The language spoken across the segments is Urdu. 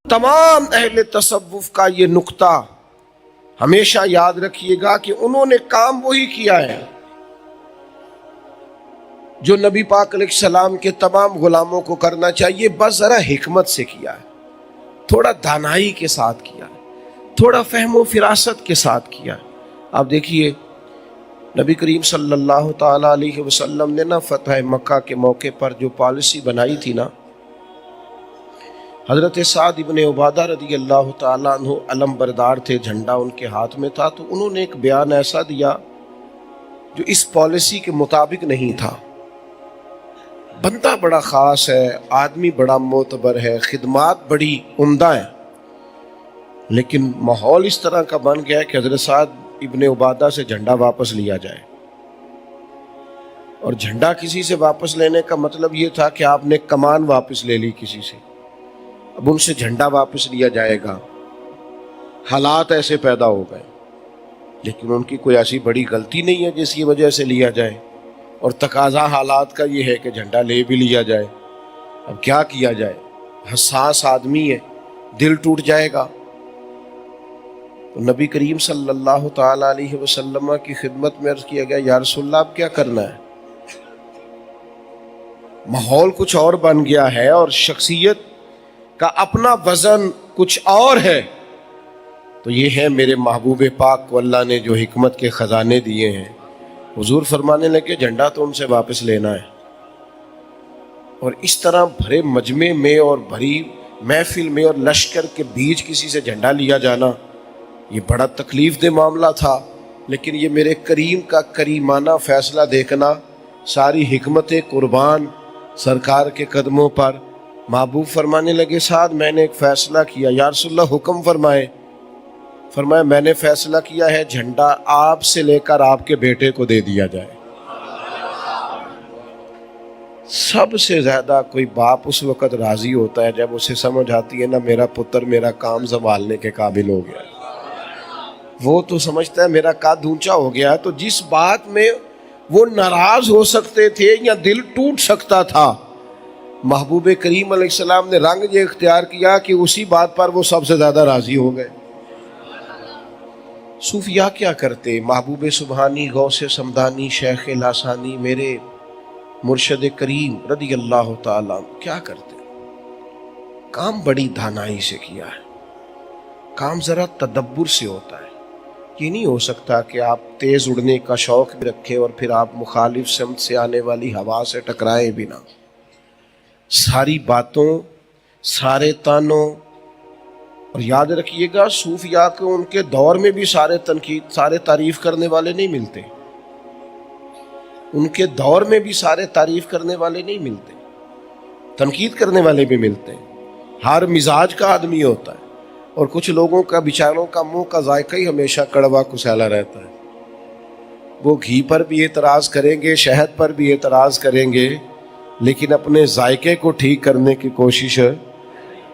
تمام اہل تصوف کا یہ نقطہ ہمیشہ یاد رکھیے گا کہ انہوں نے کام وہی کیا ہے جو نبی پاک علیہ السلام کے تمام غلاموں کو کرنا چاہیے، بس ذرا حکمت سے کیا ہے، تھوڑا دانائی کے ساتھ کیا ہے، تھوڑا فہم و فراست کے ساتھ کیا ہے۔ آپ دیکھیے نبی کریم صلی اللہ تعالی علیہ وسلم نے نا فتح مکہ کے موقع پر جو پالیسی بنائی تھی نا، حضرت سعد ابن عبادہ رضی اللہ تعالیٰ عنہ علم بردار تھے، جھنڈا ان کے ہاتھ میں تھا، تو انہوں نے ایک بیان ایسا دیا جو اس پالیسی کے مطابق نہیں تھا۔ بندہ بڑا خاص ہے، آدمی بڑا معتبر ہے، خدمات بڑی عمدہ ہیں، لیکن ماحول اس طرح کا بن گیا ہے کہ حضرت سعد ابن عبادہ سے جھنڈا واپس لیا جائے۔ اور جھنڈا کسی سے واپس لینے کا مطلب یہ تھا کہ آپ نے کمان واپس لے لی کسی سے، اب ان سے جھنڈا واپس لیا جائے گا۔ حالات ایسے پیدا ہو گئے، لیکن ان کی کوئی ایسی بڑی غلطی نہیں ہے جس کی وجہ سے لیا جائے، اور تقاضا حالات کا یہ ہے کہ جھنڈا لے بھی لیا جائے۔ اب کیا کیا جائے؟ حساس آدمی ہے، دل ٹوٹ جائے گا۔ تو نبی کریم صلی اللہ تعالی علیہ وسلم کی خدمت میں عرض کیا گیا، یا رسول اللہ اب کیا کرنا ہے؟ ماحول کچھ اور بن گیا ہے اور شخصیت کا اپنا وزن کچھ اور ہے۔ تو یہ ہے میرے محبوب پاک کو اللہ نے جو حکمت کے خزانے دیے ہیں۔ حضور فرمانے لگے جھنڈا تو ان سے واپس لینا ہے۔ اور اس طرح بھرے مجمع میں اور بھری محفل میں اور لشکر کے بیچ کسی سے جھنڈا لیا جانا، یہ بڑا تکلیف دہ معاملہ تھا، لیکن یہ میرے کریم کا کریمانہ فیصلہ دیکھنا، ساری حکمتیں قربان سرکار کے قدموں پر۔ محبوب فرمانے لگے سعد میں نے ایک فیصلہ کیا، یا رسول اللہ حکم فرمائے۔ فرمایا میں نے فیصلہ کیا ہے جھنڈا آپ سے لے کر آپ کے بیٹے کو دے دیا جائے۔ سب سے زیادہ کوئی باپ اس وقت راضی ہوتا ہے جب اسے سمجھ آتی ہے نا میرا پتر میرا کام سنبھالنے کے قابل ہو گیا، وہ تو سمجھتا ہے میرا قد اونچا ہو گیا۔ تو جس بات میں وہ ناراض ہو سکتے تھے یا دل ٹوٹ سکتا تھا، محبوب کریم علیہ السلام نے رنگ یہ اختیار کیا کہ اسی بات پر وہ سب سے زیادہ راضی ہو گئے۔ صوفیاء کیا کرتے؟ محبوب سبحانی غوث سمدانی شیخ لاسانی میرے مرشد کریم رضی اللہ تعالیٰ کیا کرتے؟ کام بڑی دانائی سے کیا ہے، کام ذرا تدبر سے ہوتا ہے۔ یہ نہیں ہو سکتا کہ آپ تیز اڑنے کا شوق بھی رکھیں اور پھر آپ مخالف سمت سے آنے والی ہوا سے ٹکرائیں بھی نہ۔ ساری باتوں، سارے تانوں، اور یاد رکھیے گا صوفیاء کو ان کے دور میں بھی سارے تنقید، سارے تعریف کرنے والے نہیں ملتے، ان کے دور میں بھی سارے تعریف کرنے والے نہیں ملتے، تنقید کرنے والے بھی ملتے ہیں۔ ہر مزاج کا آدمی ہوتا ہے، اور کچھ لوگوں کا بیچاروں کا منہ کا ذائقہ ہی ہمیشہ کڑوا کسیلا رہتا ہے۔ وہ گھی پر بھی اعتراض کریں گے، شہد پر بھی اعتراض کریں گے، لیکن اپنے ذائقے کو ٹھیک کرنے کی کوشش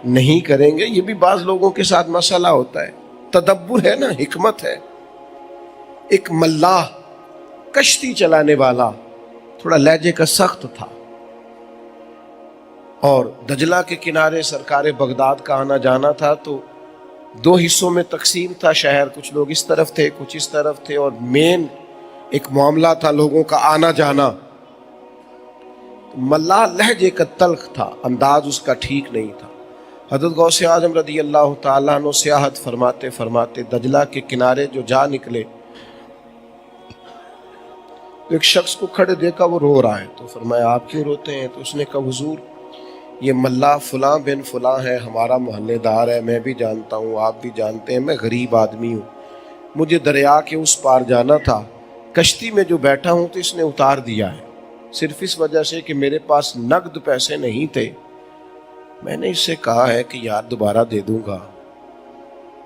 نہیں کریں گے۔ یہ بھی بعض لوگوں کے ساتھ مسئلہ ہوتا ہے۔ تدبر ہے نا، حکمت ہے۔ ایک ملاح کشتی چلانے والا تھوڑا لہجے کا سخت تھا، اور دجلہ کے کنارے سرکار بغداد کا آنا جانا تھا، تو دو حصوں میں تقسیم تھا شہر، کچھ لوگ اس طرف تھے کچھ اس طرف تھے، اور مین ایک معاملہ تھا لوگوں کا آنا جانا۔ ملاح لہجے کا تلخ تھا، انداز اس کا ٹھیک نہیں تھا۔ حضرت غوث اعظم رضی اللہ تعالیٰ عنہ سیاحت فرماتے فرماتے دجلہ کے کنارے جو جا نکلے، تو ایک شخص کو کھڑے دیکھا وہ رو رہا ہے، تو فرمایا آپ کیوں روتے ہیں؟ تو اس نے کہا حضور یہ ملاح فلاں بن فلاں ہے، ہمارا محلے دار ہے، میں بھی جانتا ہوں آپ بھی جانتے ہیں، میں غریب آدمی ہوں، مجھے دریا کے اس پار جانا تھا، کشتی میں جو بیٹھا ہوں تو اس نے اتار دیا ہے، صرف اس وجہ سے کہ میرے پاس نقد پیسے نہیں تھے۔ میں نے اس سے کہا ہے کہ یار دوبارہ دے دوں گا،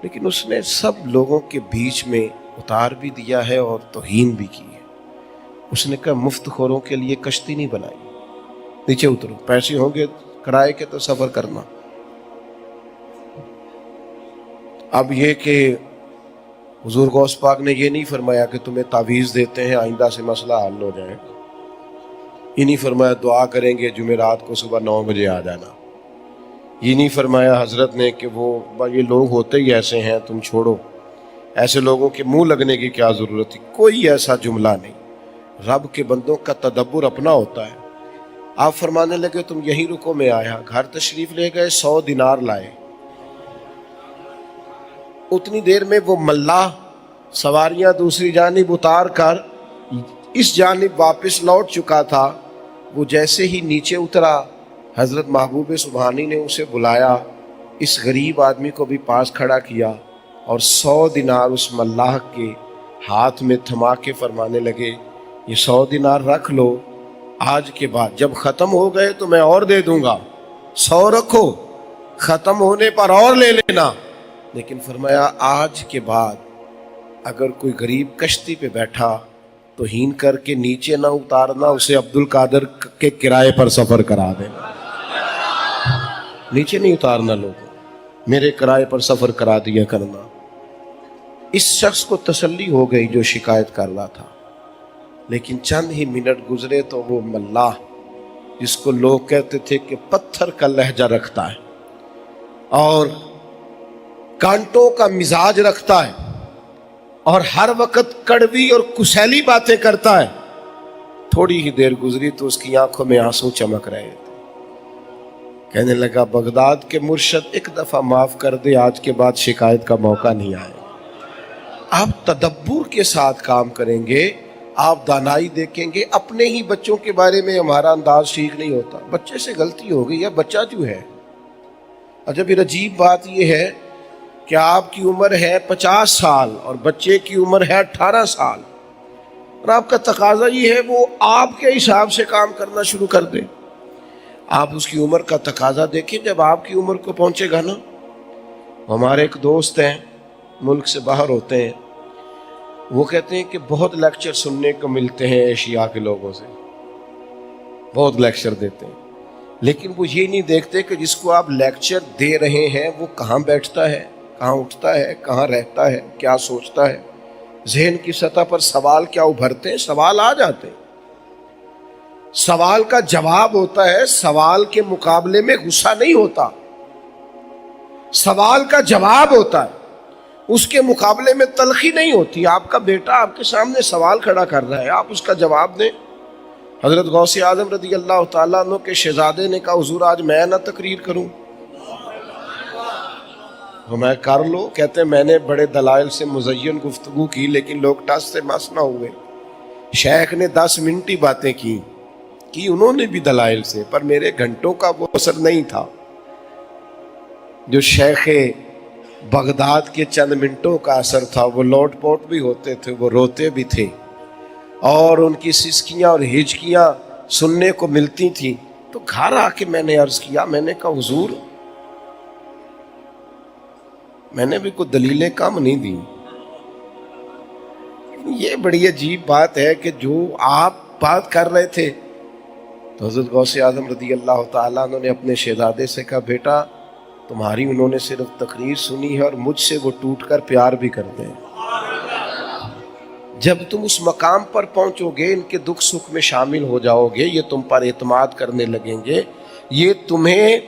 لیکن اس نے سب لوگوں کے بیچ میں اتار بھی دیا ہے اور توہین بھی کی ہے۔ اس نے کہا مفت خوروں کے لیے کشتی نہیں بنائی، نیچے اترو، پیسے ہوں گے کرائے کے تو سفر کرنا۔ اب یہ کہ حضور غوث پاک نے یہ نہیں فرمایا کہ تمہیں تعویذ دیتے ہیں آئندہ سے مسئلہ حل ہو جائے، یہ نہیں فرمایا دعا کریں گے جمعرات کو صبح 9 بجے آ جانا، یہ نہیں فرمایا حضرت نے کہ یہ لوگ ہوتے ہی ایسے ہیں، تم چھوڑو، ایسے لوگوں کے منہ لگنے کی کیا ضرورت تھی. کوئی ایسا جملہ نہیں. رب کے بندوں کا تدبر اپنا ہوتا ہے. آپ فرمانے لگے تم یہی رکو، میں آیا، گھر تشریف لے گئے، 100 دینار لائے. اتنی دیر میں وہ ملاح سواریاں دوسری جانب اتار کر اس جانب واپس لوٹ چکا تھا. وہ جیسے ہی نیچے اترا، حضرت محبوب سبحانی نے اسے بلایا، اس غریب آدمی کو بھی پاس کھڑا کیا اور 100 دینار اس ملاح کے ہاتھ میں تھما کے فرمانے لگے یہ 100 دینار رکھ لو، آج کے بعد جب ختم ہو گئے تو میں اور دے دوں گا، 100 رکھو، ختم ہونے پر اور لے لینا. لیکن فرمایا آج کے بعد اگر کوئی غریب کشتی پہ بیٹھا تو ہین کر کے نیچے نہ اتارنا، اسے عبد القادر کے کرائے پر سفر کرا دینا. نیچے نہیں اتارنا، لوگوں میرے کرائے پر سفر کرا دیا کرنا. اس شخص کو تسلی ہو گئی جو شکایت کر رہا تھا. لیکن چند ہی منٹ گزرے تو وہ ملاح جس کو لوگ کہتے تھے کہ پتھر کا لہجہ رکھتا ہے اور کانٹوں کا مزاج رکھتا ہے اور ہر وقت کڑوی اور کسیلی باتیں کرتا ہے، تھوڑی ہی دیر گزری تو اس کی آنکھوں میں آنسو چمک رہے تھے. کہنے لگا بغداد کے مرشد ایک دفعہ معاف کر دے، آج کے بعد شکایت کا موقع نہیں آئے. آپ تدبر کے ساتھ کام کریں گے، آپ دانائی دیکھیں گے. اپنے ہی بچوں کے بارے میں ہمارا انداز ٹھیک نہیں ہوتا. بچے سے غلطی ہو گئی، یا بچہ جو ہے. اچھا پھر عجیب بات یہ ہے کہ آپ کی عمر ہے 50 سال اور بچے کی عمر ہے 18 سال، اور آپ کا تقاضا یہ ہے وہ آپ کے حساب سے کام کرنا شروع کر دے. آپ اس کی عمر کا تقاضا دیکھیں جب آپ کی عمر کو پہنچے گا نا. ہمارے ایک دوست ہیں، ملک سے باہر ہوتے ہیں، وہ کہتے ہیں کہ بہت لیکچر سننے کو ملتے ہیں ایشیا کے لوگوں سے، بہت لیکچر دیتے ہیں، لیکن وہ یہ نہیں دیکھتے کہ جس کو آپ لیکچر دے رہے ہیں وہ کہاں بیٹھتا ہے، کہاں اٹھتا ہے، کہاں رہتا ہے، کیا سوچتا ہے، ذہن کی سطح پر سوال کیا ابھرتے ہیں. سوال آ جاتے ہیں، سوال کا جواب ہوتا ہے، سوال کے مقابلے میں غصہ نہیں ہوتا. سوال کا جواب ہوتا ہے، اس کے مقابلے میں تلخی نہیں ہوتی. آپ کا بیٹا آپ کے سامنے سوال کھڑا کر رہا ہے، آپ اس کا جواب دیں. حضرت غوث اعظم رضی اللہ تعالیٰ عنہ کے شہزادے نے کہا حضور آج میں نہ تقریر کروں. میں کر لو. کہتے ہیں میں نے بڑے دلائل سے مزین گفتگو کی لیکن لوگ ٹس سے مس نہ ہوئے. شیخ نے 10 منٹ ہی باتیں کی انہوں نے بھی دلائل سے، پر میرے گھنٹوں کا وہ اثر نہیں تھا جو شیخ بغداد کے چند منٹوں کا اثر تھا. وہ لوٹ پوٹ بھی ہوتے تھے، وہ روتے بھی تھے، اور ان کی سسکیاں اور ہچکیاں سننے کو ملتی تھیں. تو گھر آ کے میں نے عرض کیا، میں نے کہا حضور میں نے بھی کوئی دلیلیں کم نہیں دی. یہ بڑی عجیب بات ہے کہ جو آپ بات کر رہے تھے تو حضرت غوث اعظم رضی اللہ تعالیٰ عنہ نے اپنے شہزادے سے کہا بیٹا تمہاری انہوں نے صرف تقریر سنی ہے اور مجھ سے وہ ٹوٹ کر پیار بھی کرتے ہیں. جب تم اس مقام پر پہنچو گے، ان کے دکھ سکھ میں شامل ہو جاؤ گے، یہ تم پر اعتماد کرنے لگیں گے، یہ تمہیں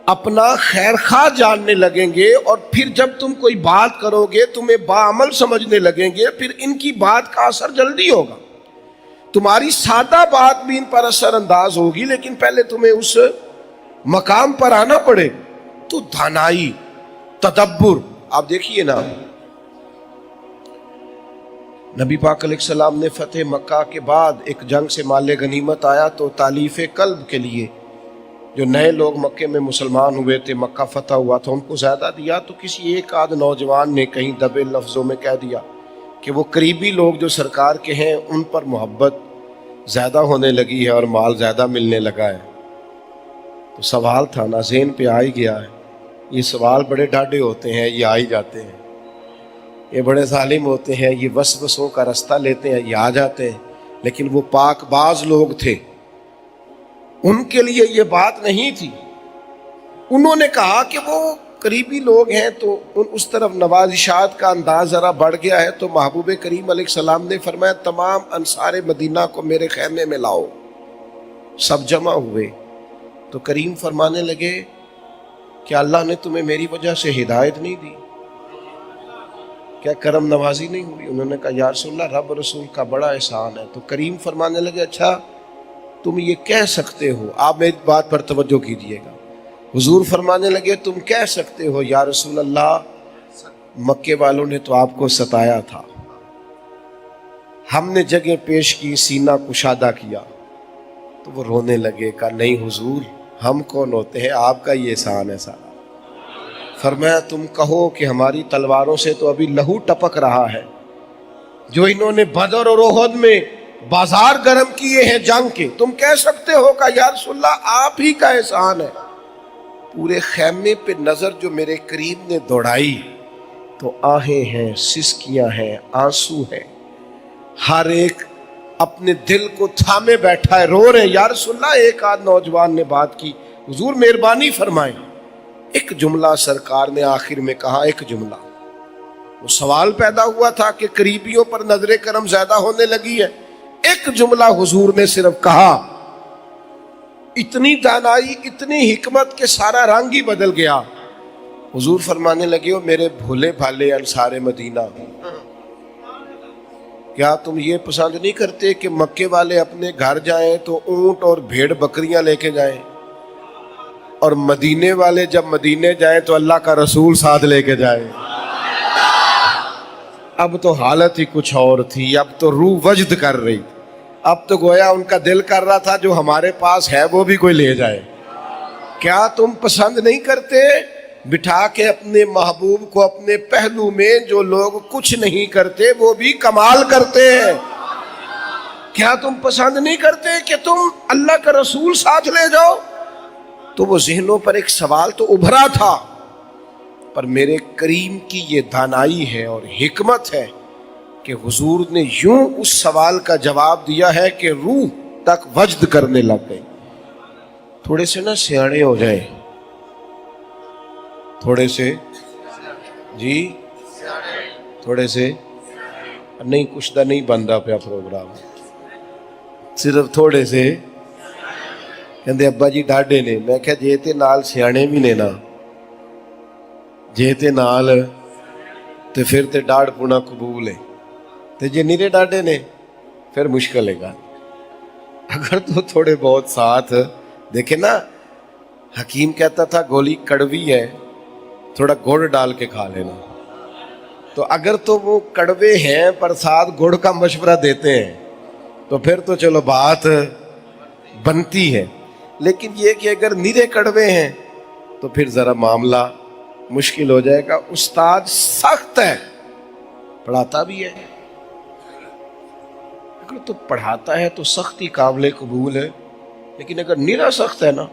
اپنا خیر خواہ جاننے لگیں گے، اور پھر جب تم کوئی بات کرو گے تمہیں باعمل سمجھنے لگیں گے. پھر ان کی بات کا اثر جلدی ہوگا. تمہاری سادہ بات بھی ان پر اثر انداز ہوگی، لیکن پہلے تمہیں اس مقام پر آنا پڑے. تو دانائی، تدبر. آپ دیکھیے نا، نبی پاک علیہ السلام نے فتح مکہ کے بعد ایک جنگ سے مال غنیمت آیا تو تالیف قلب کے لیے جو نئے لوگ مکے میں مسلمان ہوئے تھے، مکہ فتح ہوا تھا، ان کو زیادہ دیا. تو کسی ایک آدھ نوجوان نے کہیں دبے لفظوں میں کہہ دیا کہ وہ قریبی لوگ جو سرکار کے ہیں ان پر محبت زیادہ ہونے لگی ہے اور مال زیادہ ملنے لگا ہے. تو سوال تھا نا، ذہن پہ آ ہی گیا ہے. یہ سوال بڑے ڈاڈے ہوتے ہیں، یہ آ ہی جاتے ہیں. یہ بڑے ظالم ہوتے ہیں، یہ وسوسوں کا رستہ لیتے ہیں، یہ آ جاتے ہیں. لیکن وہ پاک باز لوگ تھے، ان کے لیے یہ بات نہیں تھی. انہوں نے کہا کہ وہ قریبی لوگ ہیں تو اس طرف نوازشات کا انداز ذرا بڑھ گیا ہے. تو محبوب کریم علیہ السلام نے فرمایا تمام انصار مدینہ کو میرے خیمے میں لاؤ. سب جمع ہوئے تو کریم فرمانے لگے کیا اللہ نے تمہیں میری وجہ سے ہدایت نہیں دی؟ کیا کرم نوازی نہیں ہوئی؟ انہوں نے کہا یا رسول اللہ رب رسول کا بڑا احسان ہے۔ تو کریم فرمانے لگے اچھا تم یہ کہہ سکتے ہو، آپ میری بات پر توجہ کیجیے گا، حضور فرمانے لگے تم کہہ سکتے ہو یا رسول اللہ مکے والوں نے تو آپ کو ستایا تھا، ہم نے جگہ پیش کی، سینہ کشادہ کیا۔ تو وہ رونے لگے، کہا نہیں حضور ہم کون ہوتے ہیں، آپ کا یہ احسان ہے سارا۔ فرمایا تم کہو کہ ہماری تلواروں سے تو ابھی لہو ٹپک رہا ہے، جو انہوں نے بدر اور احد میں بازار گرم کیے ہیں جنگ کے، تم کہہ سکتے ہو کہ یا رسول اللہ آپ ہی کا احسان ہے۔ پورے خیمے پہ نظر جو میرے کریم نے دوڑائی تو آہیں ہیں، سسکیاں ہیں، آنسو ہیں، ہر ایک اپنے دل کو تھامے بیٹھا ہے، رو رہے یا رسول اللہ۔ ایک آدھ نوجوان نے بات کی، حضور مہربانی فرمائیں۔ ایک جملہ سرکار نے آخر میں کہا، ایک جملہ، وہ سوال پیدا ہوا تھا کہ قریبیوں پر نظر کرم زیادہ ہونے لگی ہے، ایک جملہ حضور نے صرف کہا، اتنی دانائی اتنی حکمت کہ سارا رنگ ہی بدل گیا۔ حضور فرمانے لگے ہو میرے بھولے بھالے انصار مدینہ، کیا تم یہ پسند نہیں کرتے کہ مکے والے اپنے گھر جائیں تو اونٹ اور بھیڑ بکریاں لے کے جائیں، اور مدینے والے جب مدینے جائیں تو اللہ کا رسول ساتھ لے کے جائے؟ اب تو حالت ہی کچھ اور تھی، اب تو روح وجد کر رہی، اب تو گویا ان کا دل کر رہا تھا جو ہمارے پاس ہے وہ بھی کوئی لے جائے۔ کیا تم پسند نہیں کرتے بٹھا کے اپنے محبوب کو اپنے پہلو میں جو لوگ کچھ نہیں کرتے وہ بھی کمال کرتے ہیں؟ کیا تم پسند نہیں کرتے کہ تم اللہ کا رسول ساتھ لے جاؤ؟ تو وہ ذہنوں پر ایک سوال تو ابھرا تھا، پر میرے کریم کی یہ دانائی ہے اور حکمت ہے کہ حضور نے یوں اس سوال کا جواب دیا ہے کہ روح تک وجد کرنے لگ گئی۔ تھوڑے سے نا سیانے ہو جائیں، تھوڑے سے جی تھوڑے سے نہیں، کچھ دا نہیں بنتا پیا پروگرام، صرف تھوڑے سے کہندے ابا جی ڈاڈے نے، میں کہا جے تے نال سیانے بھی نے نا، جے تے نال تے پھر تے ڈاڑ پونا قبول ہے، تے جے نیرے ڈاڈے نے پھر مشکل ہے گا۔ اگر تو تھوڑے بہت ساتھ دیکھیں نا، حکیم کہتا تھا گولی کڑوی ہے تھوڑا گڑ ڈال کے کھا لینا، تو اگر تو وہ کڑوے ہیں پر ساتھ گڑ کا مشورہ دیتے ہیں تو پھر تو چلو بات بنتی ہے، لیکن یہ کہ اگر نیرے کڑوے ہیں تو پھر ذرا معاملہ مشکل ہو جائے گا۔ استاد سخت ہے، پڑھاتا بھی ہے، اگر تو پڑھاتا ہے تو سختی قابل قبول ہے، لیکن اگر نیرا سخت ہے نا،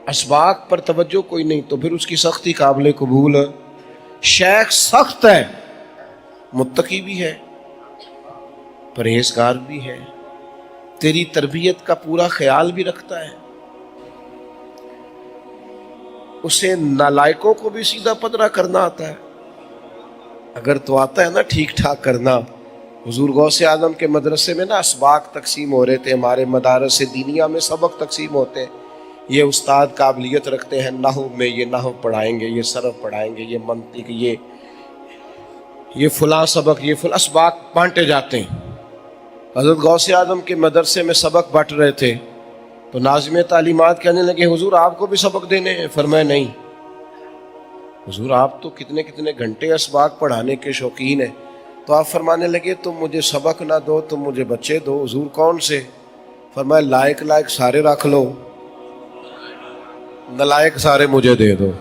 اسباق پر توجہ کوئی نہیں، تو پھر اس کی سختی قابل قبول ہے۔ شیخ سخت ہے، متقی بھی ہے، پرہیزگار بھی ہے، تیری تربیت کا پورا خیال بھی رکھتا ہے، اسے نالائقوں کو بھی سیدھا پدرا کرنا آتا ہے، اگر تو آتا ہے نا ٹھیک ٹھاک کرنا۔ حضور غوث اعظم کے مدرسے میں نا اسباق تقسیم ہو رہے تھے، ہمارے مدارس دینیہ میں سبق تقسیم ہوتے ہیں، یہ استاد قابلیت رکھتے ہیں نحو میں، یہ نحو پڑھائیں گے، یہ صرف پڑھائیں گے، یہ منطق، یہ فلاں سبق، یہ فلاں اسباق بانٹے جاتے ہیں۔ حضرت غوث اعظم کے مدرسے میں سبق بانٹ رہے تھے تو ناظم تعلیمات کہنے لگے حضور آپ کو بھی سبق دینے ہیں؟ فرمایا نہیں حضور، آپ تو کتنے کتنے گھنٹے اسباق پڑھانے کے شوقین ہیں۔ تو آپ فرمانے لگے تم مجھے سبق نہ دو، تم مجھے بچے دو۔ حضور کون سے؟ فرمایا لائق لائق سارے رکھ لو، نلائق سارے مجھے دے دو۔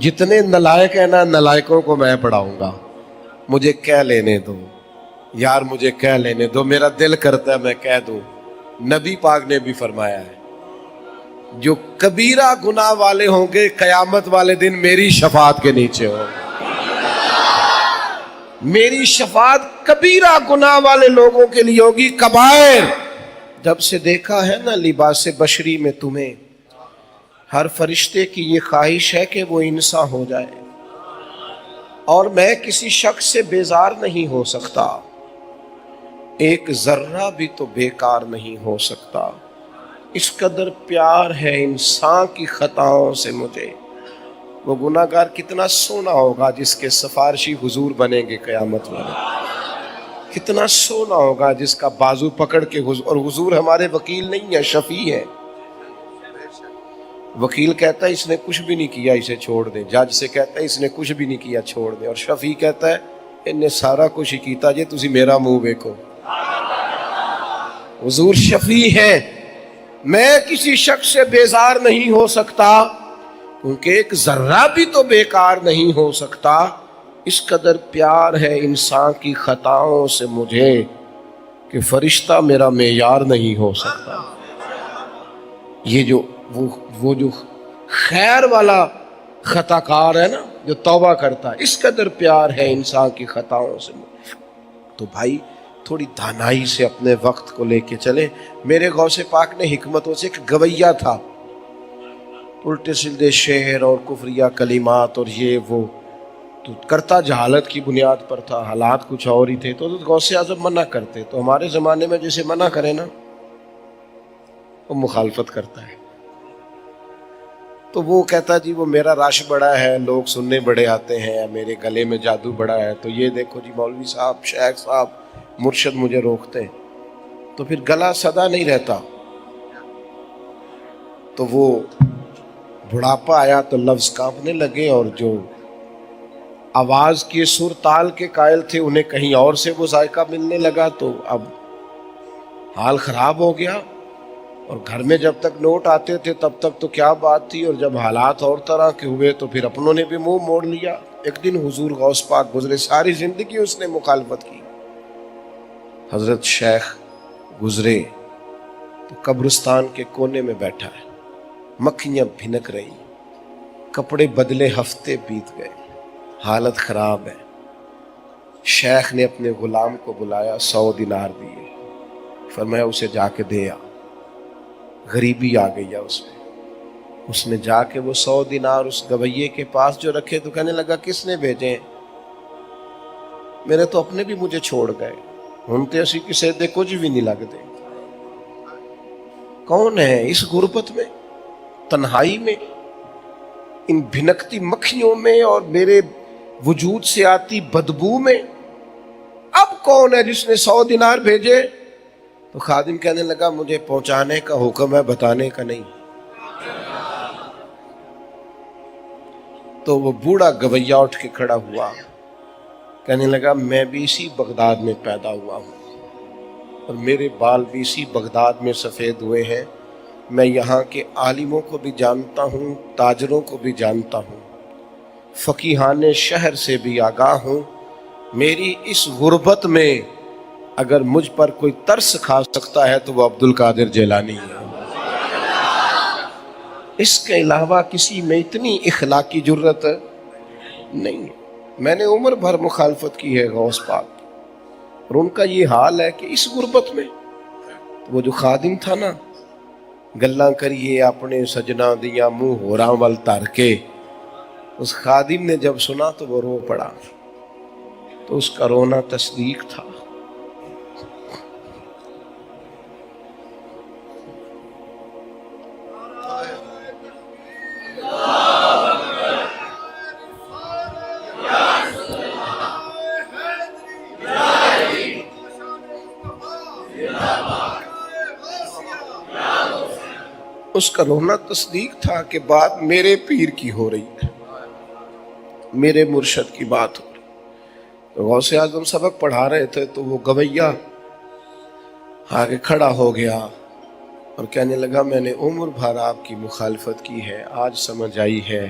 جتنے نلائق ہیں نا، نلائقوں کو میں پڑھاؤں گا، مجھے کہہ لینے دو یار، مجھے کہہ لینے دو، میرا دل کرتا ہے میں کہہ دوں۔ نبی پاک نے بھی فرمایا ہے جو کبیرہ گناہ والے ہوں گے قیامت والے دن میری شفاعت کے نیچے ہوں گے۔ میری شفاعت کبیرہ گناہ والے لوگوں کے لیے ہوگی، کبائر۔ جب سے دیکھا ہے نا لباس بشری میں تمہیں، ہر فرشتے کی یہ خواہش ہے کہ وہ انسان ہو جائے، اور میں کسی شخص سے بیزار نہیں ہو سکتا، ایک ذرہ بھی تو بیکار نہیں ہو سکتا، اس قدر پیار ہے انسان کی خطاؤں سے مجھے. وہ گناہگار کتنا سونا ہوگا جس کے سفارشی حضور بنیں گے قیامت والے. کتنا سونا ہوگا جس کا بازو پکڑ کے اور حضور ہمارے وکیل نہیں ہے، شفیع ہے. وکیل کہتا ہے اس نے کچھ بھی نہیں کیا اسے چھوڑ دیں، جج سے کہتا ہے اس نے کچھ بھی نہیں کیا چھوڑ دیں، اور شفیع کہتا ہے ان نے سارا کچھ ہی کیتا جی تسی میرا منہ دیکھو. حضور شفیع ہے. میں کسی شخص سے بیزار نہیں ہو سکتا کیونکہ ایک ذرہ بھی تو بیکار نہیں ہو سکتا. اس قدر پیار ہے انسان کی خطاؤں سے مجھے کہ فرشتہ میرا معیار نہیں ہو سکتا. یہ جو وہ جو خیر والا خطا کار ہے نا، جو توبہ کرتا ہے، اس قدر پیار ہے انسان کی خطاؤں سے مجھے. تو بھائی تھوڑی دانائی سے اپنے وقت کو لے کے چلے. میرے غوث پاک نے حکمتوں سے ایک گویہ تھا، الٹے سیدھے شعر اور کفریہ کلمات اور یہ وہ تو کرتا جہالت کی بنیاد پر تھا، حالات کچھ اور ہی تھے. تو غوث اعظم منع کرتے. تو ہمارے زمانے میں جسے منع کرے نا وہ مخالفت کرتا ہے. تو وہ کہتا جی وہ میرا رش بڑا ہے، لوگ سننے بڑے آتے ہیں، میرے گلے میں جادو بڑا ہے، تو یہ دیکھو جی مولوی صاحب، شیخ صاحب، مرشد مجھے روکتے ہیں. تو پھر گلا صدا نہیں رہتا. تو وہ بڑھاپا آیا تو لفظ کانپنے لگے، اور جو آواز کے سر تال کے قائل تھے انہیں کہیں اور سے وہ ذائقہ ملنے لگا. تو اب حال خراب ہو گیا. اور گھر میں جب تک نوٹ آتے تھے تب تک تو کیا بات تھی، اور جب حالات اور طرح کے ہوئے تو پھر اپنوں نے بھی منہ موڑ لیا. ایک دن حضور غوث پاک گزرے، ساری زندگی اس نے مخالفت کی. حضرت شیخ گزرے تو قبرستان کے کونے میں بیٹھا ہے، مکھیاں بھنک رہی، کپڑے بدلے ہفتے بیت گئے، حالت خراب ہے. شیخ نے اپنے غلام کو بلایا، 100 دینار دیے، فرمایا اسے جا کے دے آ. غریبی آ گئی ہے اس میں. اس نے جا کے وہ 100 دینار اس گویے کے پاس جو رکھے تو کہنے لگا کس نے بھیجے ہیں؟ میرے تو اپنے بھی مجھے چھوڑ گئے، ہم تے اسی کسے دے کچھ بھی نہیں لگتے. کون ہے اس غربت میں، تنہائی میں، ان بھنکتی مکھیوں میں اور میرے وجود سے آتی بدبو میں؟ اب کون ہے جس نے 100 دینار بھیجے؟ تو خادم کہنے لگا مجھے پہنچانے کا حکم ہے، بتانے کا نہیں. تو وہ بوڑھا گویہ اٹھ کے کھڑا ہوا، کہنے لگا میں بھی اسی بغداد میں پیدا ہوا ہوں اور میرے بال بھی اسی بغداد میں سفید ہوئے ہیں. میں یہاں کے عالموں کو بھی جانتا ہوں، تاجروں کو بھی جانتا ہوں، فقیہان شہر سے بھی آگاہ ہوں. میری اس غربت میں اگر مجھ پر کوئی ترس کھا سکتا ہے تو وہ عبد القادر جیلانی ہے. اس کے علاوہ کسی میں اتنی اخلاقی جرت نہیں. میں نے عمر بھر مخالفت کی ہے غوث پاک، اور ان کا یہ حال ہے کہ اس غربت میں. وہ جو خادم تھا نا، گلاں کریے اپنے سجنا دیاں منہ ہوراں ول تر کے، اس خادم نے جب سنا تو وہ رو پڑا. تو اس کا رونا تصدیق تھا. اس کا رونا تصدیق تھا کہ بات میرے پیر کی ہو رہی ہے، میرے مرشد کی بات ہو رہی. غوث اعظم سبق پڑھا رہے تھے تو وہ گویہ آگے کھڑا ہو گیا اور کہنے لگا میں نے عمر بھر آپ کی مخالفت کی ہے، آج سمجھ آئی ہے.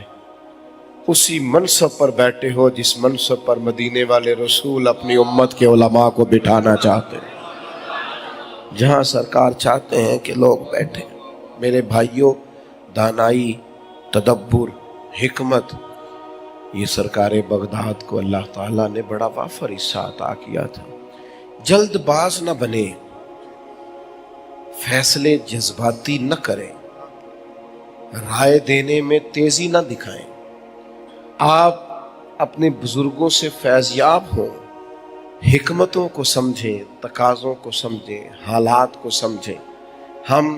اسی منصب پر بیٹھے ہو جس منصب پر مدینے والے رسول اپنی امت کے علماء کو بٹھانا چاہتے ہیں، جہاں سرکار چاہتے ہیں کہ لوگ بیٹھیں. میرے بھائیوں، دانائی، تدبر، حکمت، یہ سرکار بغداد کو اللہ تعالیٰ نے بڑا وافر حصہ عطا کیا تھا. جلد باز نہ بنے، فیصلے جذباتی نہ کریں، رائے دینے میں تیزی نہ دکھائیں. آپ اپنے بزرگوں سے فیضیاب ہوں، حکمتوں کو سمجھیں، تقاضوں کو سمجھیں، حالات کو سمجھیں. ہم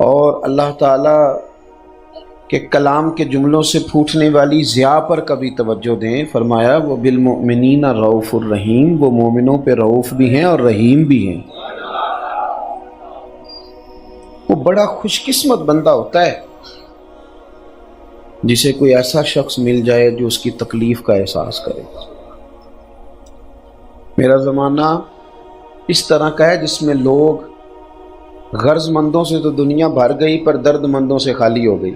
اور اللہ تعالیٰ کے کلام کے جملوں سے پھوٹنے والی ضیاء پر کبھی توجہ دیں. فرمایا وہ بالمؤمنین رؤوف الرحیم، وہ مومنوں پہ رؤوف بھی ہیں اور رحیم بھی ہیں. وہ بڑا خوش قسمت بندہ ہوتا ہے جسے کوئی ایسا شخص مل جائے جو اس کی تکلیف کا احساس کرے. میرا زمانہ اس طرح کا ہے جس میں لوگ غرض مندوں سے تو دنیا بھر گئی پر درد مندوں سے خالی ہو گئی.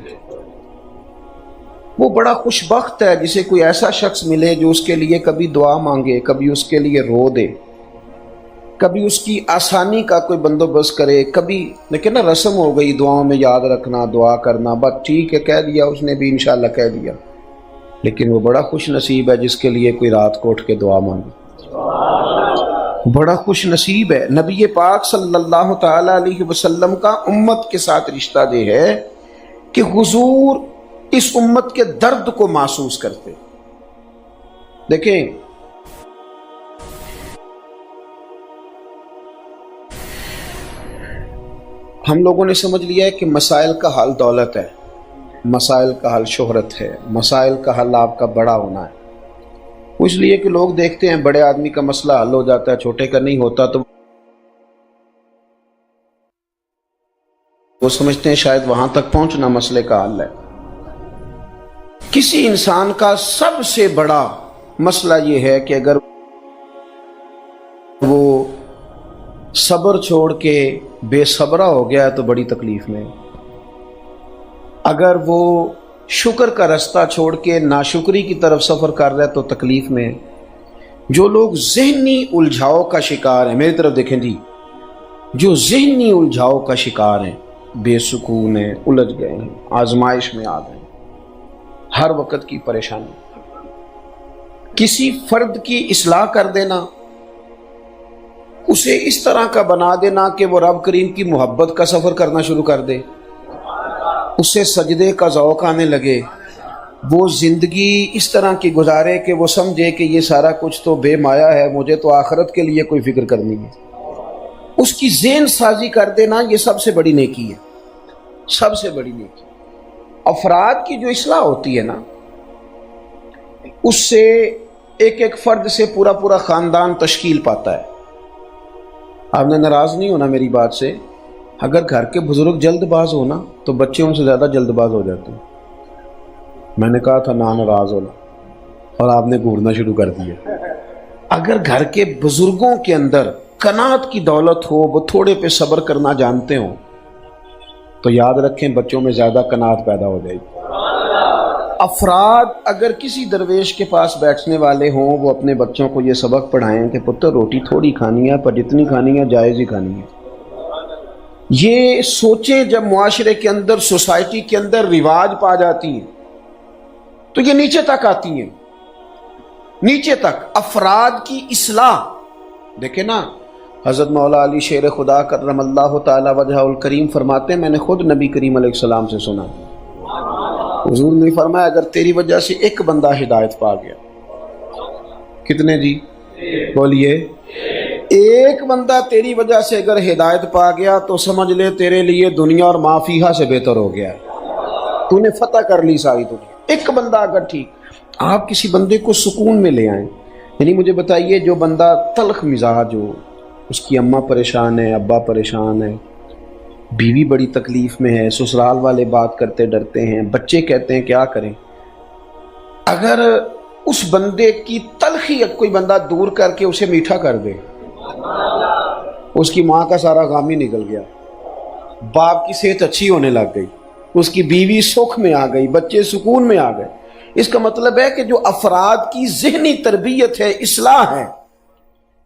وہ بڑا خوش بخت ہے جسے کوئی ایسا شخص ملے جو اس کے لیے کبھی دعا مانگے، کبھی اس کے لیے رو دے، کبھی اس کی آسانی کا کوئی بندوبست کرے. کبھی لیکن نا رسم ہو گئی دعاؤں میں یاد رکھنا، دعا کرنا، بس ٹھیک ہے کہہ دیا اس نے بھی انشاءاللہ کہہ دیا. لیکن وہ بڑا خوش نصیب ہے جس کے لیے کوئی رات کو اٹھ کے دعا مانگے. بڑا خوش نصیب ہے. نبی پاک صلی اللہ تعالی علیہ وسلم کا امت کے ساتھ رشتہ یہ ہے کہ حضور اس امت کے درد کو محسوس کرتے. دیکھیں ہم لوگوں نے سمجھ لیا ہے کہ مسائل کا حل دولت ہے، مسائل کا حل شہرت ہے، مسائل کا حل آپ کا بڑا ہونا ہے. وہ اس لیے کہ لوگ دیکھتے ہیں بڑے آدمی کا مسئلہ حل ہو جاتا ہے، چھوٹے کا نہیں ہوتا، تو وہ سمجھتے ہیں شاید وہاں تک پہنچنا مسئلے کا حل ہے. کسی انسان کا سب سے بڑا مسئلہ یہ ہے کہ اگر وہ صبر چھوڑ کے بے صبرہ ہو گیا تو بڑی تکلیف میں. اگر وہ شکر کا رستہ چھوڑ کے ناشکری کی طرف سفر کر رہا ہے تو تکلیف میں. جو لوگ ذہنی الجھاؤ کا شکار ہیں، میری طرف دیکھیں جی، جو ذہنی الجھاؤ کا شکار ہیں، بے سکون ہیں، الجھ گئے ہیں، آزمائش میں آ گئے، ہر وقت کی پریشانی. کسی فرد کی اصلاح کر دینا، اسے اس طرح کا بنا دینا کہ وہ رب کریم کی محبت کا سفر کرنا شروع کر دے، اسے سجدے کا ذوق آنے لگے، وہ زندگی اس طرح کی گزارے کہ وہ سمجھے کہ یہ سارا کچھ تو بے مایا ہے، مجھے تو آخرت کے لیے کوئی فکر کرنی ہے. اس کی ذہن سازی کر دینا یہ سب سے بڑی نیکی ہے، سب سے بڑی نیکی. افراد کی جو اصلاح ہوتی ہے نا، اس سے ایک ایک فرد سے پورا پورا خاندان تشکیل پاتا ہے. آپ نے ناراض نہیں ہونا میری بات سے، اگر گھر کے بزرگ جلد باز ہونا تو بچے ان سے زیادہ جلد باز ہو جاتے ہیں. میں نے کہا تھا نہ ناراض ہونا، اور آپ نے گھورنا شروع کر دیا. اگر گھر کے بزرگوں کے اندر قناعت کی دولت ہو، وہ تھوڑے پہ صبر کرنا جانتے ہوں، تو یاد رکھیں بچوں میں زیادہ قناعت پیدا ہو جائے گی. افراد اگر کسی درویش کے پاس بیٹھنے والے ہوں، وہ اپنے بچوں کو یہ سبق پڑھائیں کہ پتر روٹی تھوڑی کھانی ہے پر جتنی کھانی ہے جائز ہی کھانی ہے. یہ سوچیں جب معاشرے کے اندر، سوسائٹی کے اندر رواج پا جاتی ہیں تو یہ نیچے تک آتی ہیں، نیچے تک. افراد کی اصلاح دیکھیں نا، حضرت مولا علی شیر خدا کرم اللہ تعالی وجہ الکریم فرماتے ہیں، میں نے خود نبی کریم علیہ السلام سے سنا، حضور نے فرمایا اگر تیری وجہ سے ایک بندہ ہدایت پا گیا، کتنے جی بولیے، ایک بندہ تیری وجہ سے اگر ہدایت پا گیا تو سمجھ لے تیرے لیے دنیا اور ما فیہا سے بہتر ہو گیا ہے، تو نے فتح کر لی ساری دنیا. ایک بندہ اگر ٹھیک، آپ کسی بندے کو سکون میں لے آئیں. یعنی مجھے بتائیے جو بندہ تلخ مزاج ہو، اس کی اماں پریشان ہے، ابا پریشان ہے، بیوی بڑی تکلیف میں ہے، سسرال والے بات کرتے ڈرتے ہیں، بچے کہتے ہیں کیا کریں، اگر اس بندے کی تلخی کوئی بندہ دور کر کے اسے میٹھا کر دے، اس کی ماں کا سارا غم ہی نکل گیا، باپ کی صحت اچھی ہونے لگ گئی، اس کی بیوی سکھ میں آ گئی، بچے سکون میں آ گئے. اس کا مطلب ہے کہ جو افراد کی ذہنی تربیت ہے، اصلاح ہے.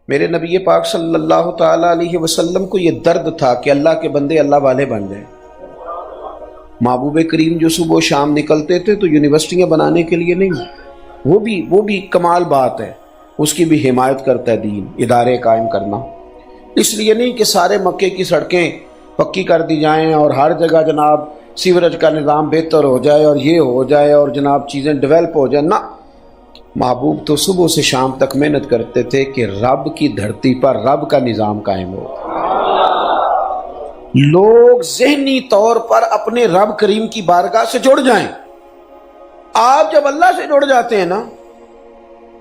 میرے نبی پاک صلی اللہ تعالی علیہ وسلم کو یہ درد تھا کہ اللہ کے بندے اللہ والے بن جائیں. محبوب کریم جو صبح و شام نکلتے تھے تو یونیورسٹیاں بنانے کے لیے نہیں، وہ بھی کمال بات ہے، اس کی بھی حمایت کرتا ہے دین، ادارے قائم کرنا. اس لیے نہیں کہ سارے مکے کی سڑکیں پکی کر دی جائیں اور ہر جگہ جناب سیوریج کا نظام بہتر ہو جائے اور یہ ہو جائے اور جناب چیزیں ڈیولپ ہو جائیں. نہ، محبوب تو صبح سے شام تک محنت کرتے تھے کہ رب کی دھرتی پر رب کا نظام قائم ہو. لوگ ذہنی طور پر اپنے رب کریم کی بارگاہ سے جڑ جائیں. آپ جب اللہ سے جڑ جاتے ہیں نا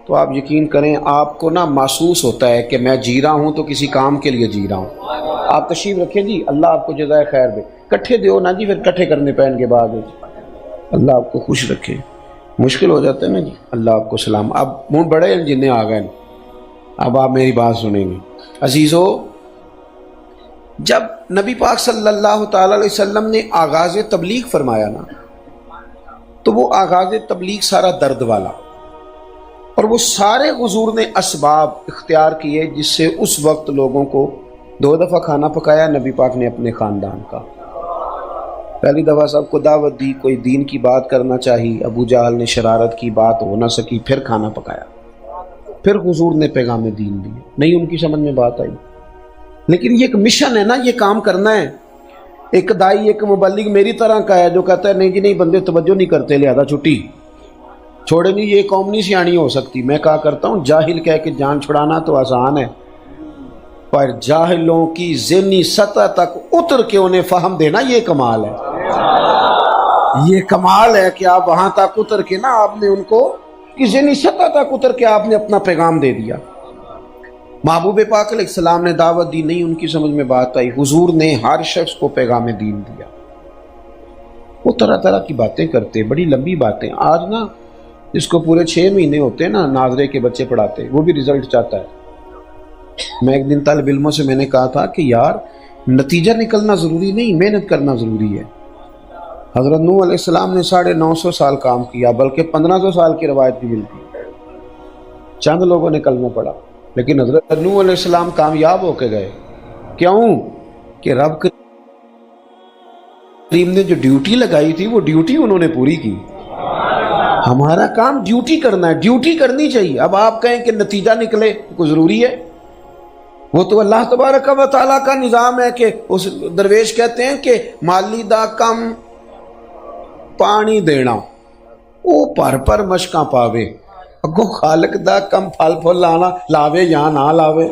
تو آپ یقین کریں آپ کو نا محسوس ہوتا ہے کہ میں جی رہا ہوں تو کسی کام کے لیے جی رہا ہوں. آپ تشریف رکھیں جی, اللہ آپ کو جزائے خیر دے. کٹھے دیو نا جی, پھر کٹھے کرنے پہن کے بعد اللہ آپ کو خوش رکھے. مشکل ہو جاتا ہے نا جی. اللہ آپ کو سلام. اب منہ بڑے جنہیں آ گئے, اب آپ میری بات سنیں گے. عزیزو, جب نبی پاک صلی اللہ تعالی علیہ وسلم نے آغاز تبلیغ فرمایا نا تو وہ آغاز تبلیغ سارا درد والا, اور وہ سارے حضور نے اسباب اختیار کیے جس سے اس وقت لوگوں کو 2 دفعہ کھانا پکایا نبی پاک نے اپنے خاندان کا. پہلی دفعہ سب کو دعوت دی, کوئی دین کی بات کرنا چاہی, ابو جہل نے شرارت کی, بات ہو نہ سکی, پھر کھانا پکایا, پھر حضور نے پیغام دین دیے. نہیں ان کی سمجھ میں بات آئی, لیکن یہ ایک مشن ہے نا, یہ کام کرنا ہے. ایک دائی ایک مبلغ میری طرح کا ہے جو کہتا ہے نہیں جی نہیں بندے توجہ نہیں کرتے لہذا چھٹی چھوڑے نہیں, یہ قوم نہیں سیانی ہو سکتی. میں کہا کرتا ہوں جاہل کہہ کے جان چھڑانا تو آسان ہے, پر جاہلوں کی ذہنی سطح تک اتر کے انہیں فہم دینا یہ کمال ہے. یہ کمال ہے کہ آپ وہاں تک اتر کے نا آپ نے ان کو کی ذہنی سطح تک اتر کے آپ نے اپنا پیغام دے دیا. محبوب پاک علیہ السلام نے دعوت دی, نہیں ان کی سمجھ میں بات آئی. حضور نے ہر شخص کو پیغام دین دیا. وہ طرح طرح کی باتیں کرتے, بڑی لمبی باتیں. آج نا جس کو پورے 6 مہینے ہوتے ہیں نا ناظرے کے بچے پڑھاتے, وہ بھی رزلٹ چاہتا ہے. میں ایک دن طالب علموں سے میں نے کہا تھا کہ یار نتیجہ نکلنا ضروری نہیں, محنت کرنا ضروری ہے. حضرت نوح علیہ السلام نے 950 سال کام کیا, بلکہ 1500 سال کی روایت بھی ملتی. چند لوگوں نے کلمہ پڑھا, لیکن حضرت نوح علیہ السلام کامیاب ہو کے گئے. کیوں؟ کہ رب کریم نے جو ڈیوٹی لگائی تھی وہ ڈیوٹی انہوں نے پوری کی. ہمارا کام ڈیوٹی کرنا ہے, ڈیوٹی کرنی چاہیے. اب آپ کہیں کہ نتیجہ نکلے کوئی ضروری ہے؟ وہ تو اللہ تبارک و تعالیٰ کا نظام ہے کہ اس درویش کہتے ہیں کہ مالی دا کم پانی دینا وہ پر مشکاں پاوے, اگو خالق دا کم پھل پھل لانا لاوے یا نہ لاوے.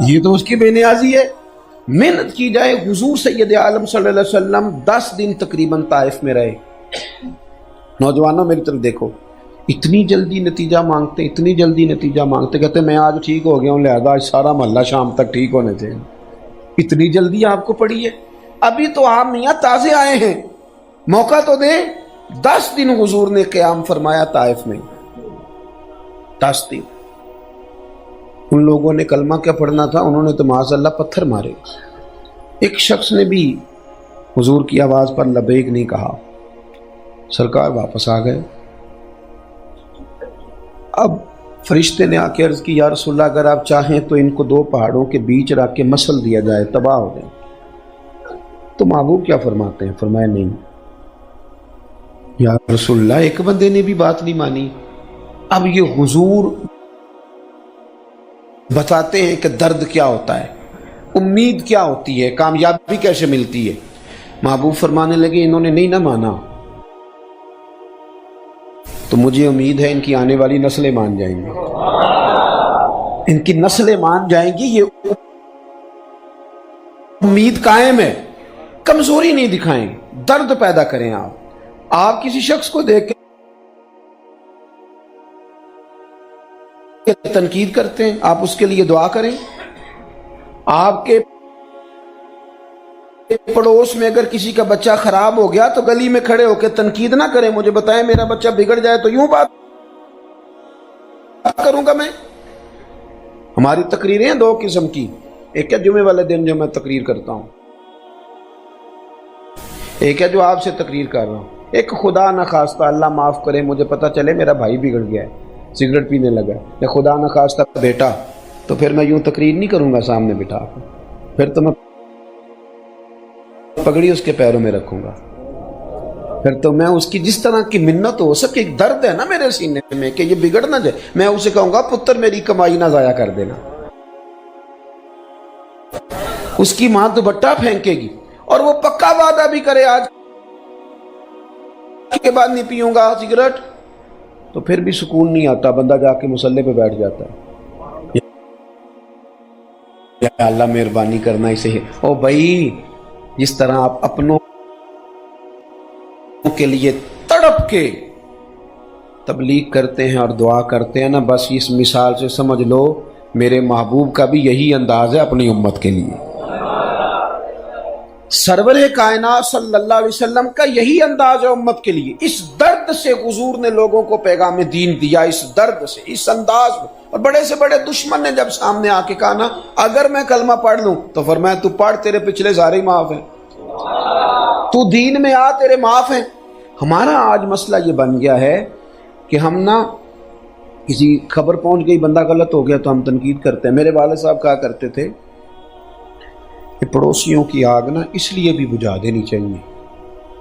یہ تو اس کی بے نیازی ہے. محنت کی جائے. حضور سید عالم صلی اللہ علیہ وسلم 10 دن تقریباً طائف میں رہے. نوجوانوں میری طرف دیکھو, اتنی جلدی نتیجہ مانگتے, اتنی جلدی نتیجہ مانگتے, کہتے میں آج ٹھیک ہو گیا ہوں لہذا آج سارا محلہ شام تک ٹھیک ہونے چاہیے. اتنی جلدی آپ کو پڑی ہے؟ ابھی تو آپ میاں تازے آئے ہیں, موقع تو دیں. 10 دن حضور نے قیام فرمایا طائف میں, 10 دن. ان لوگوں نے کلمہ کیا پڑھنا تھا, انہوں نے تو معاذ اللہ پتھر مارے. ایک شخص نے بھی حضور کی آواز پر لبیک نہیں کہا. سرکار واپس آ گئے. اب فرشتے نے آ کے عرض کی, یا رسول اللہ اگر آپ چاہیں تو ان کو 2 پہاڑوں کے بیچ رکھ کے مسل دیا جائے, تباہ ہو جائیں. تو محبوب کیا فرماتے ہیں؟ فرمایا نہیں یا رسول اللہ, ایک بندے نے بھی بات نہیں مانی. اب یہ حضور بتاتے ہیں کہ درد کیا ہوتا ہے, امید کیا ہوتی ہے, کامیابی کیسے ملتی ہے. محبوب فرمانے لگے انہوں نے نہیں نہ مانا تو مجھے امید ہے ان کی آنے والی نسلیں مان جائیں گی, ان کی نسلیں مان جائیں گی. یہ امید قائم ہے. کمزوری نہیں دکھائیں, درد پیدا کریں. آپ کسی شخص کو دیکھ کے تنقید کرتے ہیں, آپ اس کے لیے دعا کریں. آپ کے پڑوس میں اگر کسی کا بچہ خراب ہو گیا تو گلی میں کھڑے ہو کے تنقید نہ کریں, مجھے بتائیں میرا بچہ بگڑ جائے تو یوں بات کروں گا میں. ہماری تقریریں ہیں 2 قسم کی. ایک ہے جمعے والے دن جو میں تقریر کرتا ہوں, ایک ہے جو آپ سے تقریر کر رہا ہوں. ایک خدا نہ خواستہ, اللہ معاف کرے, مجھے پتہ چلے میرا بھائی بگڑ گیا ہے, سگریٹ پینے لگا, یا خدا نہ خواستہ بیٹا, تو پھر میں یوں تقریر نہیں کروں گا سامنے بٹھا کر. پھر تو میں پگڑی اس کے پیروں میں رکھوں گا. پھر تو میں اس کی جس طرح کی منت ہو سکے, ایک درد ہے نا میرے سینے میں کہ یہ بگڑ نہ جائے, میں اسے کہوں گا پتر میری کمائی نہ ضائع کر دینا. اس کی ماں دوپٹہ پھینکے گی اور وہ پکا وعدہ بھی کرے آج کے بعد نہیں پیوں گا سگریٹ, تو پھر بھی سکون نہیں آتا, بندہ جا کے مصلے پہ بیٹھ جاتا ہے. یا اللہ مہربانی کرنا اسے او بھائی، جس طرح آپ اپنوں کے لیے تڑپ کے تبلیغ کرتے ہیں اور دعا کرتے ہیں نا، بس اس مثال سے سمجھ لو میرے محبوب کا بھی یہی انداز ہے اپنی امت کے لیے۔ سرور کائنات صلی اللہ علیہ وسلم کا یہی انداز ہے امت کے لیے۔ اس درد سے حضور نے لوگوں کو پیغام دین دیا، اس درد سے، اس انداز میں۔ اور بڑے سے بڑے دشمن نے جب سامنے آ کے کہا نا اگر میں کلمہ پڑھ لوں تو فرمایا تو پڑھ، تیرے پچھلے سارے ہی معاف ہیں، تو دین میں آ، تیرے معاف ہیں۔ ہمارا آج مسئلہ یہ بن گیا ہے کہ ہم نا کسی خبر پہنچ گئی، بندہ غلط ہو گیا تو ہم تنقید کرتے ہیں۔ میرے والد صاحب کہا کرتے تھے کہ پڑوسیوں کی آگ نا اس لیے بھی بجھا دینی چاہیے،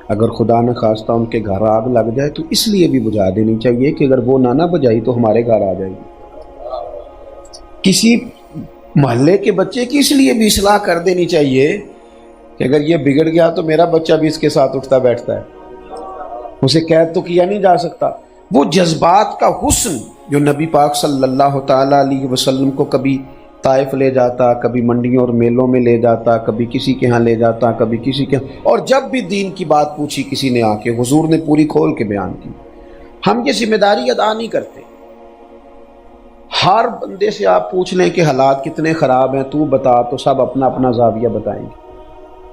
اگر خدا نہ خواستہ ان کے گھر آگ لگ جائے تو اس لیے بھی بجھا دینی چاہیے کہ اگر وہ نہ بجھائی تو ہمارے گھر آ جائے گی۔ کسی محلے کے بچے کی اس لیے بھی اصلاح کر دینی چاہیے کہ اگر یہ بگڑ گیا تو میرا بچہ بھی اس کے ساتھ اٹھتا بیٹھتا ہے، اسے قید تو کیا نہیں جا سکتا۔ وہ جذبات کا حسن جو نبی پاک صلی اللہ تعالی علیہ وسلم کو کبھی طائف لے جاتا، کبھی منڈیوں اور میلوں میں لے جاتا، کبھی کسی کے ہاں لے جاتا، کبھی کسی کے ہاں، اور جب بھی دین کی بات پوچھی کسی نے آ کے، حضور نے پوری کھول کے بیان کی۔ ہم یہ ذمہ داری ادا نہیں کرتے۔ ہر بندے سے آپ پوچھ لیں کہ حالات کتنے خراب ہیں، تو بتا، تو سب اپنا اپنا زاویہ بتائیں گے۔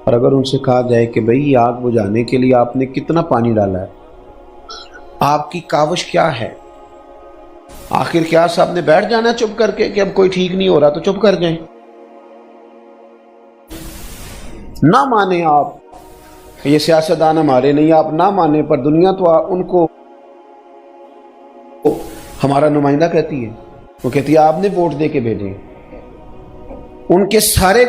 اور اگر ان سے کہا جائے کہ بھئی آگ بجھانے کے لیے آپ نے کتنا پانی ڈالا ہے، آپ کی کاوش کیا ہے، آخر کیا صاحب نے بیٹھ جانا چپ کر کے کہ اب کوئی ٹھیک نہیں ہو رہا تو چپ کر جائیں؟ نہ مانیں آپ، یہ سیاستدان ہمارے نہیں، آپ نہ مانیں، پر دنیا تو ان کو ہمارا نمائندہ کہتی ہے، وہ کہتی ہے آپ نے ووٹ دے کے بھیجے، ان کے سارے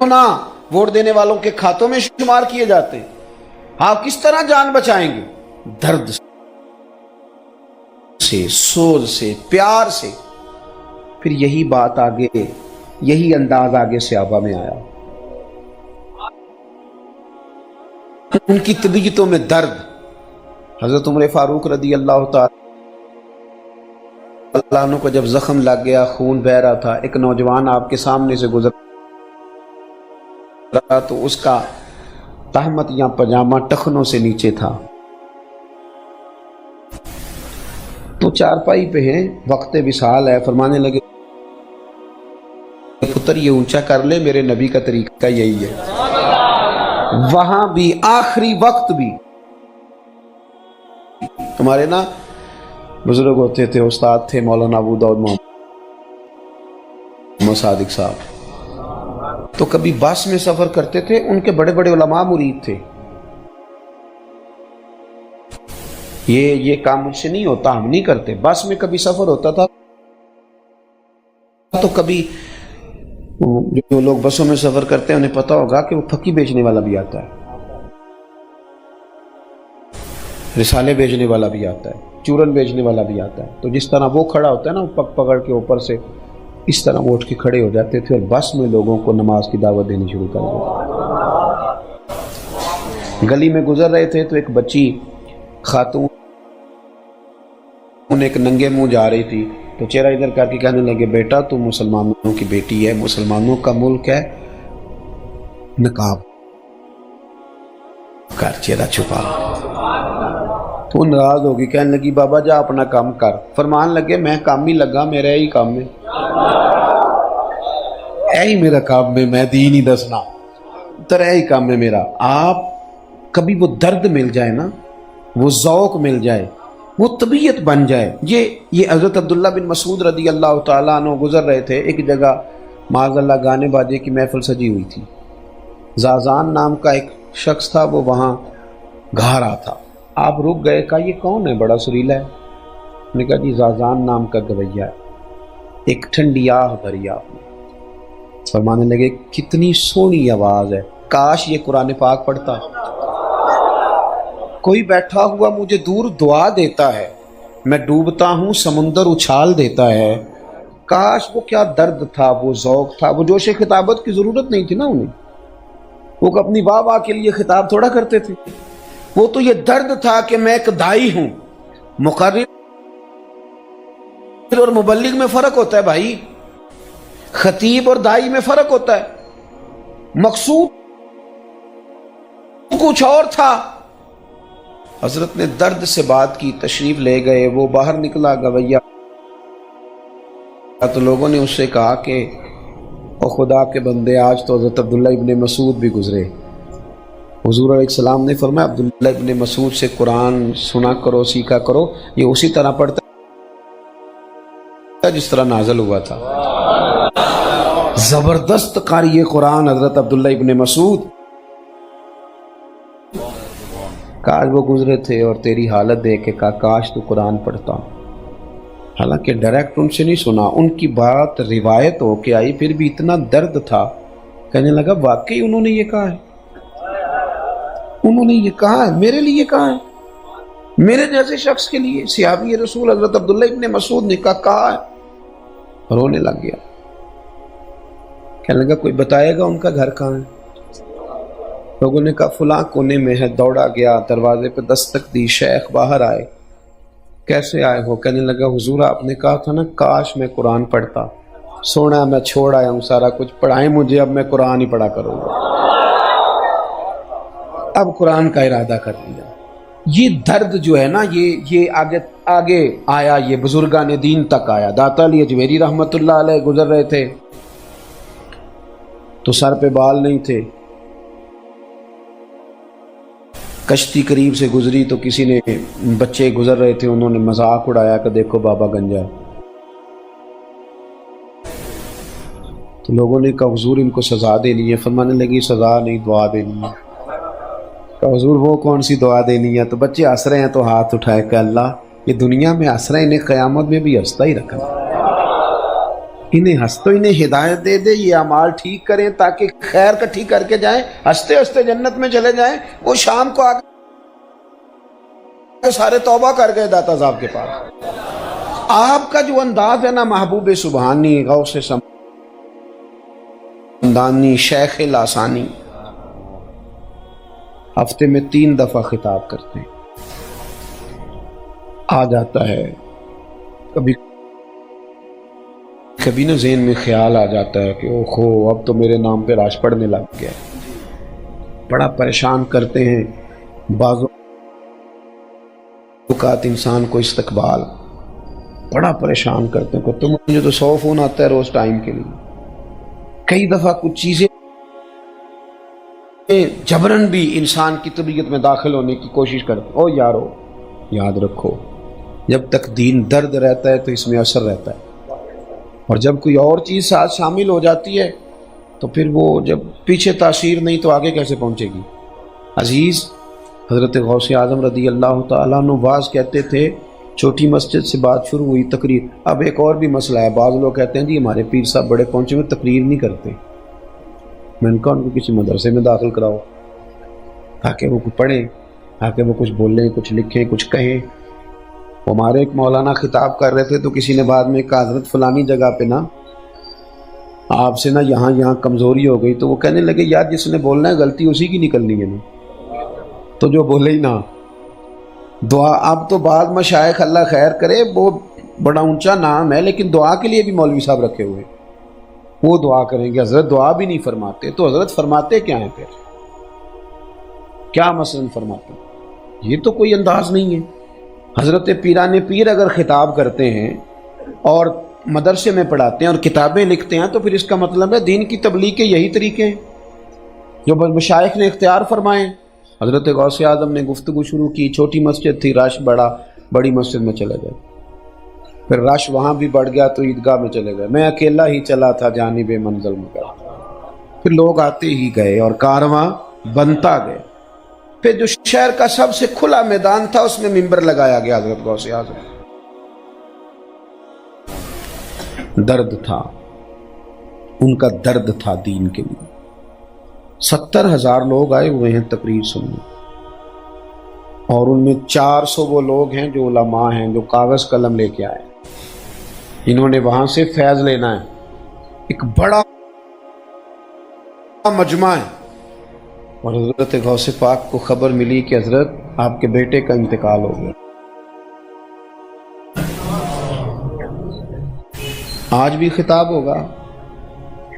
گناہ ووٹ دینے والوں کے کھاتوں میں شمار کیے جاتے ہیں۔ آپ کس طرح جان بچائیں گے؟ درد سے، سوز سے، پیار سے۔ پھر یہی بات آگے، یہی انداز آگے صحابہ میں آیا، ان کی طبیعتوں میں درد۔ حضرت عمر فاروق رضی اللہ تعالی عنہ کو جب زخم لگ گیا، خون بہ رہا تھا، ایک نوجوان آپ کے سامنے سے گزر رہا تو اس کا تہمت یا پجامہ ٹخنوں سے نیچے تھا، تو چارپائی پہ ہیں، وقت وصال ہے، فرمانے لگے پتر یہ اونچا کر لے، میرے نبی کا طریقہ یہی ہے۔ وہاں بھی آخری وقت بھی ہمارے نا بزرگ ہوتے تھے، استاد تھے مولانا ابو داؤد محمد صادق صاحب، تو کبھی بس میں سفر کرتے تھے، ان کے بڑے بڑے علماء مرید تھے۔ یہ کام مجھ سے نہیں ہوتا، ہم نہیں کرتے۔ بس میں کبھی سفر ہوتا تھا تو کبھی جو لوگ بسوں میں سفر کرتے ہیں انہیں پتا ہوگا کہ وہ پھکی بیچنے والا بھی آتا ہے، رسالے بیچنے والا بھی آتا ہے، چورن بیچنے والا بھی آتا ہے۔ تو جس طرح وہ کھڑا ہوتا ہے نا، پگ پکڑ کے اوپر سے، اس طرح وہ اٹھ کے کھڑے ہو جاتے تھے اور بس میں لوگوں کو نماز کی دعوت دینی شروع کر دیتے۔ گلی میں گزر رہے تھے تو ایک بچی خاتون ایک ننگے منہ جا رہی تھی، تو چہرہ ادھر کر کے کہنے لگے بیٹا تو مسلمانوں کی بیٹی ہے، مسلمانوں کا ملک ہے، نقاب کر، چہرہ چھپا۔ تو ناراض ہوگی، کہنے لگی بابا جا اپنا کام کر۔ فرمان لگے میں کام ہی لگا، میرا یہی کام ہے، یہی میرا کام ہے، میں دین ہی دسنا، ترا یہی کام ہے میرا۔ آپ کبھی وہ درد مل جائے نا، وہ ذوق مل جائے، وہ طبیعت بن جائے۔ یہ حضرت عبداللہ بن مسعود رضی اللہ تعالیٰ عنہ گزر رہے تھے، ایک جگہ معاذ اللہ گانے باجے کی محفل سجی ہوئی تھی، زازان نام کا ایک شخص تھا، وہ وہاں گا رہا تھا۔ آپ رک گئے، کہا یہ کون ہے، بڑا سریلا ہے؟ نے کہا جی زازان نام کا گویا ہے، ایک ٹھنڈی آہ بھری آپ نے۔ فرمانے لگے کتنی سونی آواز ہے، کاش یہ قرآن پاک پڑھتا، کوئی بیٹھا ہوا مجھے دور دعا دیتا ہے، میں ڈوبتا ہوں سمندر اچھال دیتا ہے۔ کاش وہ کیا درد تھا، وہ ذوق تھا، وہ جوش خطابت کی ضرورت نہیں تھی نا انہیں، وہ اپنی واہ واہ کے لیے خطاب تھوڑا کرتے تھے، وہ تو یہ درد تھا کہ میں ایک دائی ہوں۔ مقرر اور مبلغ میں فرق ہوتا ہے بھائی، خطیب اور دائی میں فرق ہوتا ہے، مقصود کچھ اور تھا۔ حضرت نے درد سے بات کی، تشریف لے گئے، وہ باہر نکلا گویا تو لوگوں نے اس سے کہا کہ او خدا کے بندے، آج تو حضرت عبداللہ ابن مسعود بھی گزرے۔ حضور علیہ السلام نے فرمایا عبداللہ ابن مسعود سے قرآن سنا کرو، سیکھا کرو، یہ اسی طرح پڑھتا ہے جس طرح نازل ہوا تھا۔ زبردست قاری قرآن حضرت عبداللہ ابن مسعود، کاش وہ گزرے تھے اور تیری حالت دیکھ کے کہا کاش تو قرآن پڑھتا۔ حالانکہ ڈائریکٹ ان سے نہیں سنا، ان کی بات روایت ہو کے آئی، پھر بھی اتنا درد تھا، کہنے لگا واقعی انہوں نے یہ کہا ہے، انہوں نے یہ کہا ہے، میرے لیے کہا ہے، میرے جیسے شخص کے لیے۔ صحابی رسول حضرت عبداللہ ابن مسعود نے کہا ہے، رونے لگ گیا، کہنے لگا کوئی بتائے گا ان کا گھر کہاں ہے؟ لوگوں نے کہا فلاں کونے میں ہے، دوڑا گیا، دروازے پہ دستک دی، شیخ باہر آئے، کیسے آئے ہو؟ کہنے لگا حضور آپ نے کہا تھا نا کاش میں قرآن پڑھتا، سونا میں چھوڑ آیا ہوں سارا کچھ، پڑھائیں مجھے، اب میں قرآن ہی پڑھا کروں گا، اب قرآن کا ارادہ کر لیا۔ یہ درد جو ہے نا، یہ آگے آیا، یہ بزرگان دین تک آیا۔ داتا علی اجمیری رحمت اللہ علیہ گزر رہے تھے تو سر پہ بال نہیں تھے، کشتی قریب سے گزری تو کسی نے، بچے گزر رہے تھے، انہوں نے مذاق اڑایا کہ دیکھو بابا گنجا، تو لوگوں نے کہا حضور ان کو سزا دینی ہے، فرمانے لگی سزا نہیں، دعا دینی ہے۔ کہا حضور وہ کون سی دعا دینی ہے؟ تو بچے ہنس رہے ہیں تو ہاتھ اٹھائے کہ اللہ یہ دنیا میں ہنس رہے ہیں، انہیں قیامت میں بھی ہنستا ہی رکھنا، انہیں ہنس تو انہیں ہدایت دے دے، یہ اعمال ٹھیک کریں تاکہ خیر کٹھی کر کے جائیں، ہنستے ہنستے جنت میں چلے جائیں۔ وہ شام کو آگے سارے توبہ کر گئے داتا صاحب کے پاس۔ آپ کا جو انداز ہے نا، محبوب سبحانی، غوث سمدانی، شیخ لاسانی، ہفتے میں 3 دفعہ خطاب کرتے ہیں، آ جاتا ہے کبھی کبھی نا ذہن میں خیال آ جاتا ہے کہ اوہو اب تو میرے نام پہ راش پڑنے لگ گیا، بڑا پریشان کرتے ہیں بعض اوقات انسان کو استقبال، بڑا پریشان کرتے ہیں کہ تم مجھے تو 100 فون آتا ہے روز ٹائم کے لیے، کئی دفعہ کچھ چیزیں جبرن بھی انسان کی طبیعت میں داخل ہونے کی کوشش کرتے ہیں۔ او یارو یاد رکھو جب تک دین درد رہتا ہے تو اس میں اثر رہتا ہے، اور جب کوئی اور چیز ساتھ شامل ہو جاتی ہے تو پھر وہ جب پیچھے تاثیر نہیں تو آگے کیسے پہنچے گی۔ عزیز حضرت غوث اعظم رضی اللہ تعالیٰ عنہ واز کہتے تھے، چھوٹی مسجد سے بات شروع ہوئی، تقریر۔ اب ایک اور بھی مسئلہ ہے، بعض لوگ کہتے ہیں جی ہمارے پیر صاحب بڑے پہنچے ہوئے تقریر نہیں کرتے، میں نے کہا ان کو کسی مدرسے میں داخل کراؤ تاکہ وہ کچھ پڑھیں، تاکہ وہ کچھ بولیں، کچھ لکھیں، کچھ کہیں۔ ہمارے ایک مولانا خطاب کر رہے تھے تو کسی نے بعد میں کہا حضرت فلانی جگہ پہ نا آپ سے نا یہاں کمزوری ہو گئی، تو وہ کہنے لگے یار جس نے بولنا ہے غلطی اسی کی نکلنی ہے نا، تو جو بولے ہی نہ دعا۔ اب تو بعد مشائخ اللہ خیر کرے، وہ بڑا اونچا نام ہے، لیکن دعا کے لیے بھی مولوی صاحب رکھے ہوئے، وہ دعا کریں گے، حضرت دعا بھی نہیں فرماتے، تو حضرت فرماتے کیا ہیں پھر؟ کیا مثلاً فرماتے ہیں؟ یہ تو کوئی انداز نہیں ہے۔ حضرت پیران پیر اگر خطاب کرتے ہیں اور مدرسے میں پڑھاتے ہیں اور کتابیں لکھتے ہیں تو پھر اس کا مطلب ہے دین کی تبلیغ کے یہی طریقے ہیں جو مشائخ نے اختیار فرمائے۔ حضرت غوث اعظم نے گفتگو شروع کی، چھوٹی مسجد تھی، رش بڑا، بڑی مسجد میں چلے گئے، پھر رش وہاں بھی بڑھ گیا تو عیدگاہ میں چلے گئے، میں اکیلا ہی چلا تھا جانب منزل میں گیا، پھر لوگ آتے ہی گئے اور کارواں بنتا گئے، پھر جو شہر کا سب سے کھلا میدان تھا اس میں ممبر لگایا گیا حضرت غوث اعظم۔ درد تھا، ان کا درد تھا دین کے لیے۔ 70,000 لوگ آئے ہوئے ہیں تقریر سننے، اور ان میں 400 وہ لوگ ہیں جو علماء ہیں، جو کاغذ قلم لے کے آئے، انہوں نے وہاں سے فیض لینا ہے۔ ایک بڑا مجمع ہے، اور حضرت غوث پاک کو خبر ملی کہ حضرت آپ کے بیٹے کا انتقال ہو گیا۔ آج بھی خطاب ہوگا،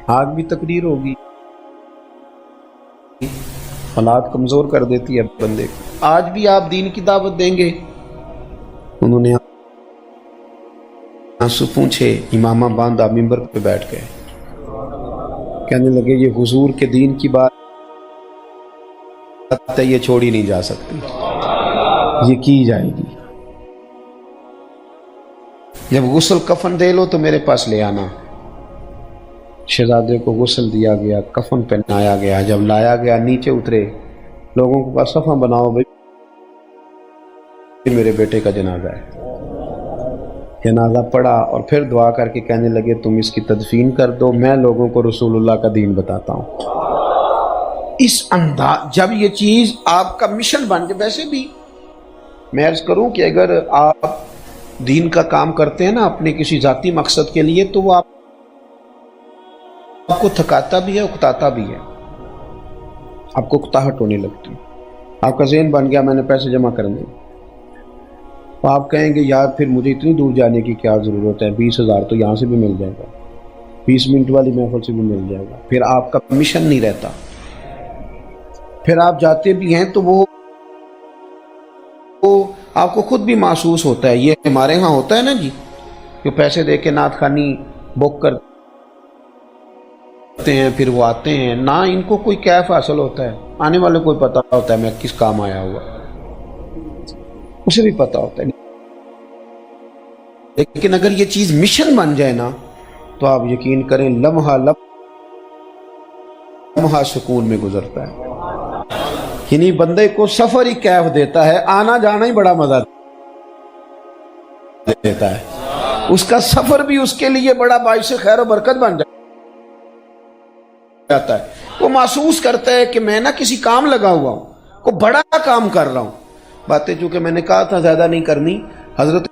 آج بھی تقریر ہوگی، حالات کمزور کر دیتی ہے بندے کو۔ آج بھی آپ دین کی دعوت دیں گے؟ انہوں نے آنسو پونچھے، امامہ باندھا، ممبر پہ بیٹھ گئے، کہنے لگے یہ حضور کے دین کی بات ہے، یہ چھوڑی نہیں جا سکتی، یہ کی جائے گی۔ جب غسل کفن دے لو تو میرے پاس لے آنا۔ شہزادے کو غسل دیا گیا، کفن پہنایا گیا، جب لایا گیا نیچے اترے، لوگوں کو پاس صفحہ بناؤ بھائی میرے بیٹے کا جنازہ ہے۔ جنازہ پڑھا اور پھر دعا کر کے کہنے لگے تم اس کی تدفین کر دو، میں لوگوں کو رسول اللہ کا دین بتاتا ہوں۔ اس انداز جب یہ چیز آپ کا مشن بن جائے، ویسے بھی میں عرض کروں کہ اگر آپ دین کا کام کرتے ہیں نا اپنے کسی ذاتی مقصد کے لیے، تو وہ آپ کو تھکاتا بھی ہے، اکتاتا بھی ہے، آپ کو اکتاہٹ ہونے لگتی ہے۔ آپ کا ذہن بن گیا میں نے پیسے جمع کرنے، تو آپ کہیں گے یار پھر مجھے اتنی دور جانے کی کیا ضرورت ہے، 20,000 تو یہاں سے بھی مل جائے گا، 20 منٹ والی محفل سے بھی مل جائے گا۔ پھر آپ کا مشن نہیں رہتا، پھر آپ جاتے بھی ہیں تو وہ آپ کو خود بھی محسوس ہوتا ہے۔ یہ ہمارے ہاں ہوتا ہے نا جی، کہ پیسے دے کے نعت خوانی بک کرتے ہیں، پھر وہ آتے ہیں، نہ ان کو کوئی کیف حاصل ہوتا ہے، آنے والے کو پتہ ہوتا ہے میں کس کام آیا ہوا، اسے بھی پتہ ہوتا ہے۔ لیکن اگر یہ چیز مشن بن جائے نا تو آپ یقین کریں لمحہ لمحہ سکون میں گزرتا ہے۔ یعنی بندے کو سفر ہی کیف دیتا ہے، آنا جانا ہی بڑا مزہ دیتا ہے، اس کا سفر بھی اس کے لیے بڑا باعث خیر و برکت بن جاتا ہے۔ وہ محسوس کرتا ہے کہ میں نا کسی کام لگا ہوا ہوں، کوئی بڑا کام کر رہا ہوں۔ باتیں چونکہ میں نے کہا تھا زیادہ نہیں کرنی، حضرت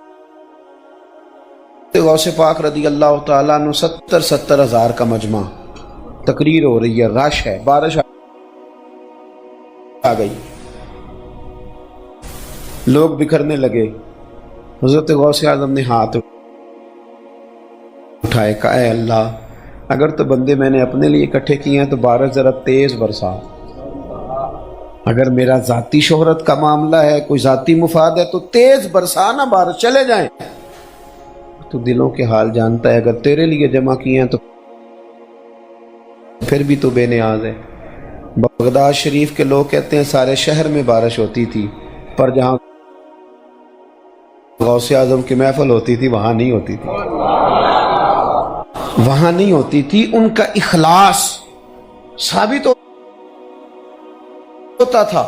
غوث پاک رضی اللہ تعالیٰ عنہ 70 ہزار کا مجمع، تقریر ہو رہی ہے، رش ہے، بارش آ گئی، لوگ بکھرنے لگے۔ حضرت غوث اعظم نے ہاتھ اٹھائے، کہا اے اللہ اگر تو بندے میں نے اپنے لیے اکٹھے کیے ہیں تو بارش ذرا تیز برسا، اگر میرا ذاتی شہرت کا معاملہ ہے، کوئی ذاتی مفاد ہے تو تیز برسا نا، بارش چلے جائیں۔ تو دلوں کے حال جانتا ہے، اگر تیرے لیے جمع کیے ہیں تو پھر بھی تو بے نیاز ہے۔ بغداد شریف کے لوگ کہتے ہیں سارے شہر میں بارش ہوتی تھی، پر جہاں غوث اعظم کی محفل ہوتی تھی وہاں نہیں ہوتی تھی، وہاں نہیں ہوتی تھی۔ ان کا اخلاص ثابت ہوتا تھا۔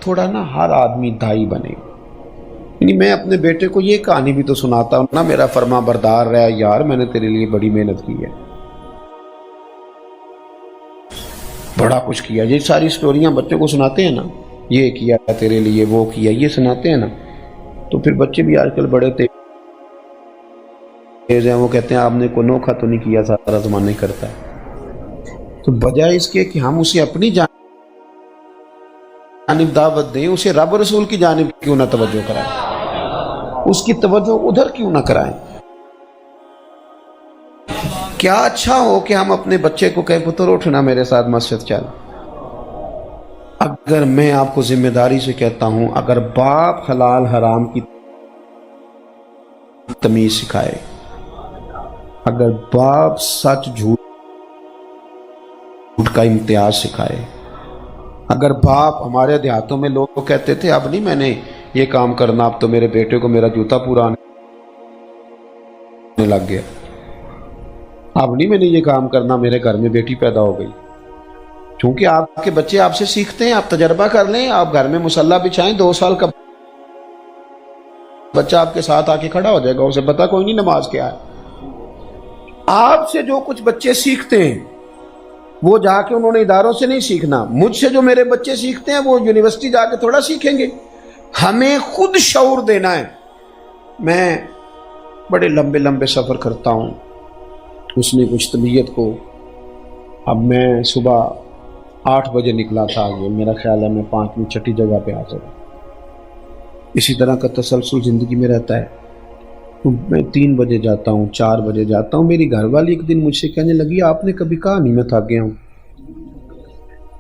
تھوڑا نا ہر آدمی دائی بنے، یعنی میں اپنے بیٹے کو یہ کہانی بھی تو سناتا ہوں نا، میرا فرما بردار رہا یار، میں نے تیرے لیے بڑی محنت کی ہے، بڑا کچھ کیا۔ یہ ساری سٹوریاں بچوں کو سناتے ہیں نا، یہ کیا تیرے لیے، وہ کیا، یہ سناتے ہیں نا، تو پھر بچے بھی آج کل بڑے تیز ہیں، وہ کہتے ہیں آپ نے کوئی نوکھا تو نہیں کیا، سارا زمانہ ہی کرتا ہے۔ تو بجائے اس کے کہ ہم اسے اپنی جانب دعوت دیں، اسے رب رسول کی جانب کیوں نہ توجہ کرائیں، اس کی توجہ ادھر کیوں نہ کرائیں۔ کیا اچھا ہو کہ ہم اپنے بچے کو کہیں پتر اٹھنا میرے ساتھ مسجد چل۔ اگر میں آپ کو ذمہ داری سے کہتا ہوں، اگر باپ حلال حرام کی تمیز سکھائے، اگر باپ سچ جھوٹ کا امتیاز سکھائے، اگر باپ، ہمارے دیہاتوں میں لوگ کہتے تھے اب نہیں میں نے یہ کام کرنا، اب تو میرے بیٹے کو میرا جوتا پورا آنے لگ گیا، اب نہیں میں نے یہ کام کرنا، میرے گھر میں بیٹی پیدا ہو گئی۔ چونکہ آپ کے بچے آپ سے سیکھتے ہیں، آپ تجربہ کر لیں، آپ گھر میں مصلی بچھائیں، 2 سال کا بچہ آپ کے ساتھ آ کے کھڑا ہو جائے گا، اسے پتا کوئی نہیں نماز کیا ہے۔ آپ سے جو کچھ بچے سیکھتے ہیں وہ جا کے انہوں نے اداروں سے نہیں سیکھنا، مجھ سے جو میرے بچے سیکھتے ہیں وہ یونیورسٹی جا کے تھوڑا سیکھیں گے۔ ہمیں خود شعور دینا ہے۔ میں بڑے لمبے لمبے سفر کرتا ہوں، اس نے کچھ طبیعت کو، اب میں صبح 8 بجے نکلا تھا، یہ میرا خیال ہے میں 5ویں 6ٹھی جگہ پہ حاضر ہوں۔ اسی طرح کا تسلسل زندگی میں رہتا ہے۔ میں 3 بجے جاتا ہوں، 4 بجے جاتا ہوں. میری گھر والی ایک دن مجھ سے کہنے لگی آپ نے کبھی کہا نہیں میں تھک گیا ہوں،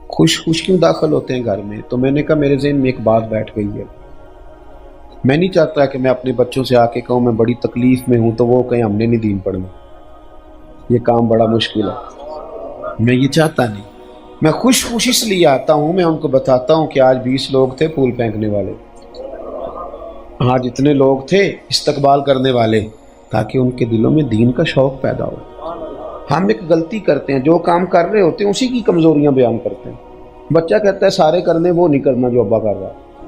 خوش کیوں داخل ہوتے ہیں گھر میں؟ تو میں نے کہا میرے ذہن میں ایک بات بیٹھ گئی ہے، میں نہیں چاہتا کہ میں اپنے بچوں سے آ کے کہوں میں بڑی تکلیف میں ہوں تو وہ کہیں ہم نے نہیں دین پڑھنا، یہ کام بڑا مشکل ہے، میں یہ چاہتا نہیں. میں خوش اس لیے آتا ہوں، میں ان کو بتاتا ہوں کہ آج 20 لوگ تھے پھول پھینکنے والے، آج اتنے لوگ تھے استقبال کرنے والے، تاکہ ان کے دلوں میں دین کا شوق پیدا ہو. ہم ایک غلطی کرتے ہیں، جو کام کر رہے ہوتے ہیں اسی کی کمزوریاں بیان کرتے ہیں. بچہ کہتا ہے سارے کرنے، وہ نہیں کرنا جو ابا کر رہا ہے،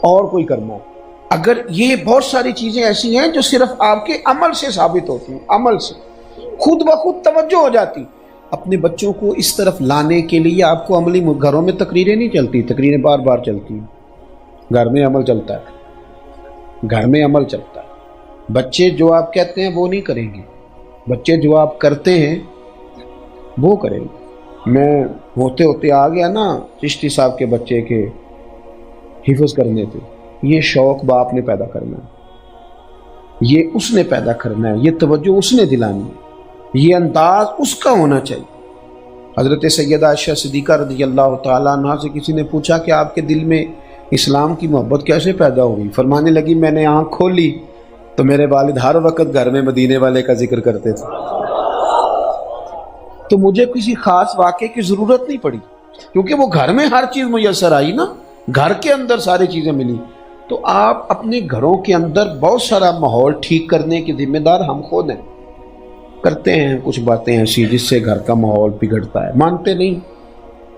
اور کوئی کرنا ہے. اگر یہ بہت ساری چیزیں ایسی ہیں جو صرف آپ کے عمل سے ثابت ہوتی ہیں، عمل سے خود بخود توجہ ہو جاتی. اپنے بچوں کو اس طرف لانے کے لیے آپ کو عملی، گھروں میں تقریریں نہیں چلتی، تقریریں بار بار چلتی ہیں، گھر میں عمل چلتا ہے، گھر میں عمل چلتا ہے. بچے جو آپ کہتے ہیں وہ نہیں کریں گے، بچے جو آپ کرتے ہیں وہ کریں گے. میں ہوتے ہوتے آ گیا نا چشتی صاحب کے بچے کے حفظ کرنے پہ. یہ شوق باپ نے پیدا کرنا ہے، یہ اس نے پیدا کرنا ہے، یہ توجہ اس نے دلانی ہے، یہ انداز اس کا ہونا چاہیے. حضرت سیدہ عائشہ صدیقہ رضی اللہ تعالیٰ عنہ سے کسی نے پوچھا کہ آپ کے دل میں اسلام کی محبت کیسے پیدا ہوئی؟ فرمانے لگی میں نے آنکھ کھولی تو میرے والد ہر وقت گھر میں مدینے والے کا ذکر کرتے تھے، تو مجھے کسی خاص واقعے کی ضرورت نہیں پڑی، کیونکہ وہ گھر میں ہر چیز میسر آئی نا، گھر کے اندر ساری چیزیں ملی. تو آپ اپنے گھروں کے اندر بہت سارا ماحول ٹھیک کرنے کے ذمہ دار ہم خود ہیں. کرتے ہیں کچھ باتیں ایسی جس سے گھر کا ماحول بگڑتا ہے، مانتے نہیں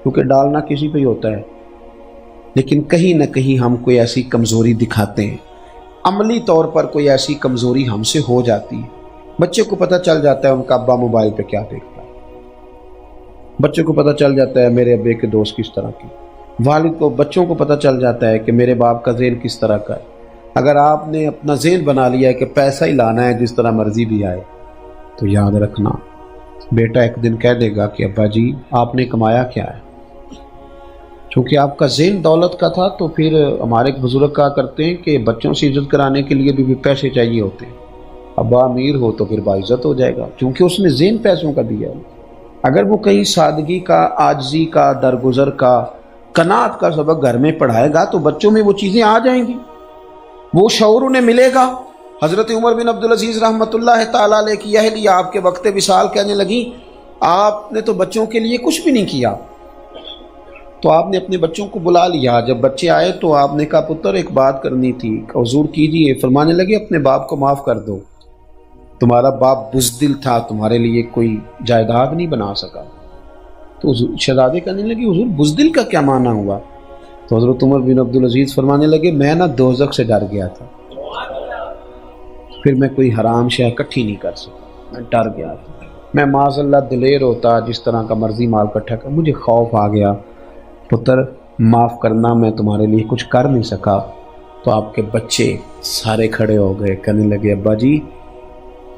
کیونکہ ڈالنا کسی پہ ہی ہوتا ہے، لیکن کہیں نہ کہیں ہم کوئی ایسی کمزوری دکھاتے ہیں، عملی طور پر کوئی ایسی کمزوری ہم سے ہو جاتی ہے. بچے کو پتہ چل جاتا ہے ان کا ابا موبائل پہ کیا دیکھتا ہے، بچے کو پتہ چل جاتا ہے میرے ابے کے دوست کس طرح کے، والد کو، بچوں کو پتہ چل جاتا ہے کہ میرے باپ کا ذہن کس طرح کا ہے. اگر آپ نے اپنا ذہن بنا لیا ہے کہ پیسہ ہی لانا ہے جس طرح مرضی بھی آئے، تو یاد رکھنا بیٹا ایک دن کہہ دے گا کہ ابا جی آپ نے کمایا کیا ہے. چونکہ آپ کا ذہن دولت کا تھا تو پھر ہمارے بزرگ کہا کرتے ہیں کہ بچوں سے عزت کرانے کے لیے بھی پیسے چاہیے ہوتے ہیں. ابا امیر ہو تو پھر باعزت ہو جائے گا، کیونکہ اس نے ذہن پیسوں کا دیا ہے. اگر وہ کہیں سادگی کا، عاجزی کا، درگزر کا، قناعت کا سبق گھر میں پڑھائے گا تو بچوں میں وہ چیزیں آ جائیں گی، وہ شعور انہیں ملے گا. حضرت عمر بن عبدالعزیز رحمۃ اللہ تعالیٰ علیہ کی اہلیہ آپ کے وقت وصال کہنے لگی آپ نے تو بچوں کے لیے کچھ بھی نہیں کیا. تو آپ نے اپنے بچوں کو بلا لیا. جب بچے آئے تو آپ نے کہا پتر ایک بات کرنی تھی، حضور کیجیے. فرمانے لگے اپنے باپ کو معاف کر دو، تمہارا باپ بزدل تھا، تمہارے لیے کوئی جائیداد نہیں بنا سکا. تو شہزادے کہنے لگے حضور بزدل کا کیا معنی ہوا؟ تو حضرت عمر بن عبدالعزیز فرمانے لگے میں نا دوزخ سے ڈر گیا تھا، پھر میں کوئی حرام شے اکٹھی نہیں کر سکا، میں ڈر گیا تھا. میں معاذ اللہ دلیر ہوتا جس طرح کا مرضی مال اکٹھا کر، مجھے خوف آ گیا. پتر معاف کرنا، میں تمہارے لیے کچھ کر نہیں سکا. تو آپ کے بچے سارے کھڑے ہو گئے، کہنے لگے ابا جی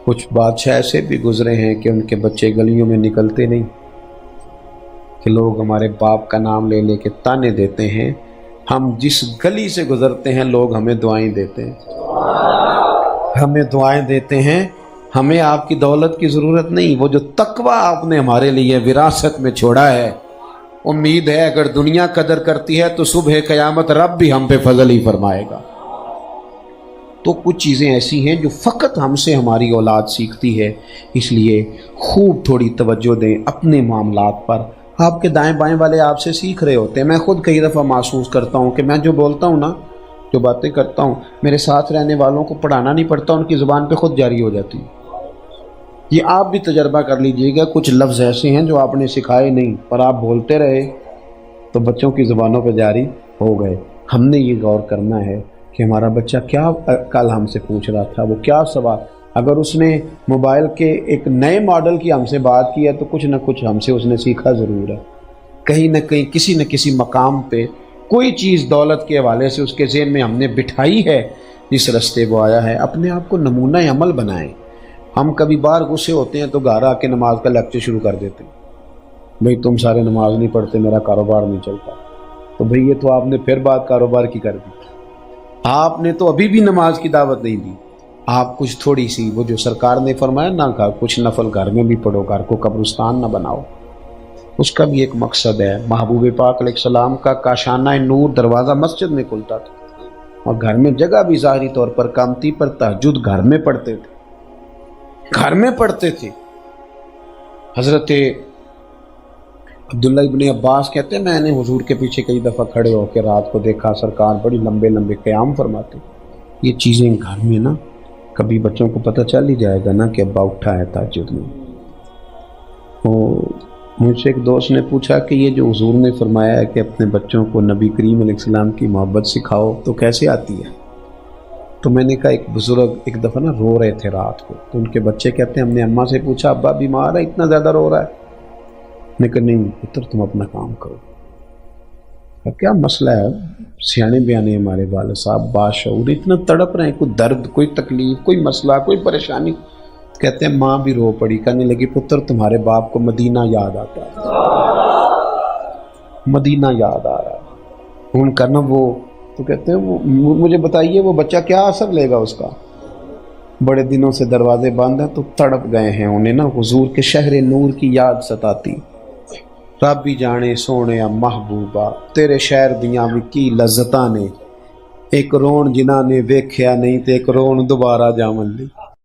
کچھ بادشاہ ایسے بھی گزرے ہیں کہ ان کے بچے گلیوں میں نکلتے نہیں، کہ لوگ ہمارے باپ کا نام لے لے کے تانے دیتے ہیں، ہم جس گلی سے گزرتے ہیں لوگ ہمیں دعائیں دیتے ہیں، ہمیں دعائیں دیتے ہیں. ہمیں آپ کی دولت کی ضرورت نہیں، وہ جو تقویٰ آپ نے ہمارے لیے وراثت میں چھوڑا ہے، امید ہے اگر دنیا قدر کرتی ہے تو صبح قیامت رب بھی ہم پہ فضل ہی فرمائے گا. تو کچھ چیزیں ایسی ہیں جو فقط ہم سے ہماری اولاد سیکھتی ہے، اس لیے خوب تھوڑی توجہ دیں اپنے معاملات پر. آپ کے دائیں بائیں والے آپ سے سیکھ رہے ہوتے ہیں. میں خود کئی دفعہ محسوس کرتا ہوں کہ میں جو بولتا ہوں نا، جو باتیں کرتا ہوں، میرے ساتھ رہنے والوں کو پڑھانا نہیں پڑتا، ان کی زبان پہ خود جاری ہو جاتی ہے. یہ آپ بھی تجربہ کر لیجئے گا، کچھ لفظ ایسے ہیں جو آپ نے سکھائے نہیں اور آپ بولتے رہے تو بچوں کی زبانوں پہ جاری ہو گئے. ہم نے یہ غور کرنا ہے کہ ہمارا بچہ کیا کل ہم سے پوچھ رہا تھا، وہ کیا سوال، اگر اس نے موبائل کے ایک نئے ماڈل کی ہم سے بات کی ہے تو کچھ نہ کچھ ہم سے اس نے سیکھا ضرور ہے. کہیں نہ کہیں کسی نہ کسی مقام پہ کوئی چیز دولت کے حوالے سے اس کے ذہن میں ہم نے بٹھائی ہے، جس رستے وہ آیا ہے. اپنے آپ کو نمونہ عمل بنائیں. ہم کبھی باہر غصے ہوتے ہیں تو گھر آ کے نماز کا لیکچر شروع کر دیتے ہیں، بھئی تم سارے نماز نہیں پڑھتے، میرا کاروبار نہیں چلتا. تو بھئی یہ تو آپ نے پھر بات کاروبار کی کر دی، آپ نے تو ابھی بھی نماز کی دعوت نہیں دی. آپ کچھ تھوڑی سی وہ جو سرکار نے فرمایا نا کہ کچھ نفل گھر میں بھی پڑھو، گھر کو قبرستان نہ بناؤ، اس کا بھی ایک مقصد ہے۔ محبوب پاک علیہ السلام کا کاشانہ نور دروازہ مسجد میں کھلتا تھا، اور گھر میں جگہ بھی ظاہری طور پر کم تھی، پر تہجد گھر میں پڑھتے تھے، گھر میں پڑھتے تھے۔ حضرت عبداللہ ابن عباس کہتے ہیں میں نے حضور کے پیچھے کئی دفعہ کھڑے ہو کے رات کو دیکھا، سرکار بڑی لمبے لمبے قیام فرماتے۔ یہ چیزیں گھر میں نا کبھی بچوں کو پتہ چل ہی جائے گا نا کہ ابا اٹھا ہے تہجد میں۔ مجھ سے ایک دوست نے پوچھا کہ یہ جو حضور نے فرمایا ہے کہ اپنے بچوں کو نبی کریم علیہ السلام کی محبت سکھاؤ تو کیسے آتی ہے؟ تو میں نے کہا ایک بزرگ ایک دفعہ نا رو رہے تھے رات کو، تو ان کے بچے کہتے ہیں ہم نے اماں سے پوچھا ابا بیمار ہے اتنا زیادہ رو رہا ہے؟ میں کہا نہیں پتر تم اپنا کام کرو۔ کیا مسئلہ ہے؟ سیانے بیانے ہمارے والد صاحب باشعور اتنا تڑپ رہے ہیں، کوئی درد کوئی تکلیف کوئی مسئلہ کوئی پریشانی، کہتے ہیں ماں بھی رو پڑی، کہنے لگی پتر تمہارے باپ کو مدینہ یاد آتا ہے، مدینہ یاد آ رہا ہے ان کا نا وہ۔ تو کہتے ہیں وہ مجھے بتائیے وہ بچہ کیا اثر لے گا اس کا؟ بڑے دنوں سے دروازے بند ہیں تو تڑپ گئے ہیں، انہیں نا حضور کے شہر نور کی یاد ستاتی۔ رب بھی جانے سونے محبوبہ تیرے شہر دیاں بھی کی لذتاں نے، ایک رون جنہاں نے ویکھیا نہیں تے ایک رون دوبارہ جاون دی۔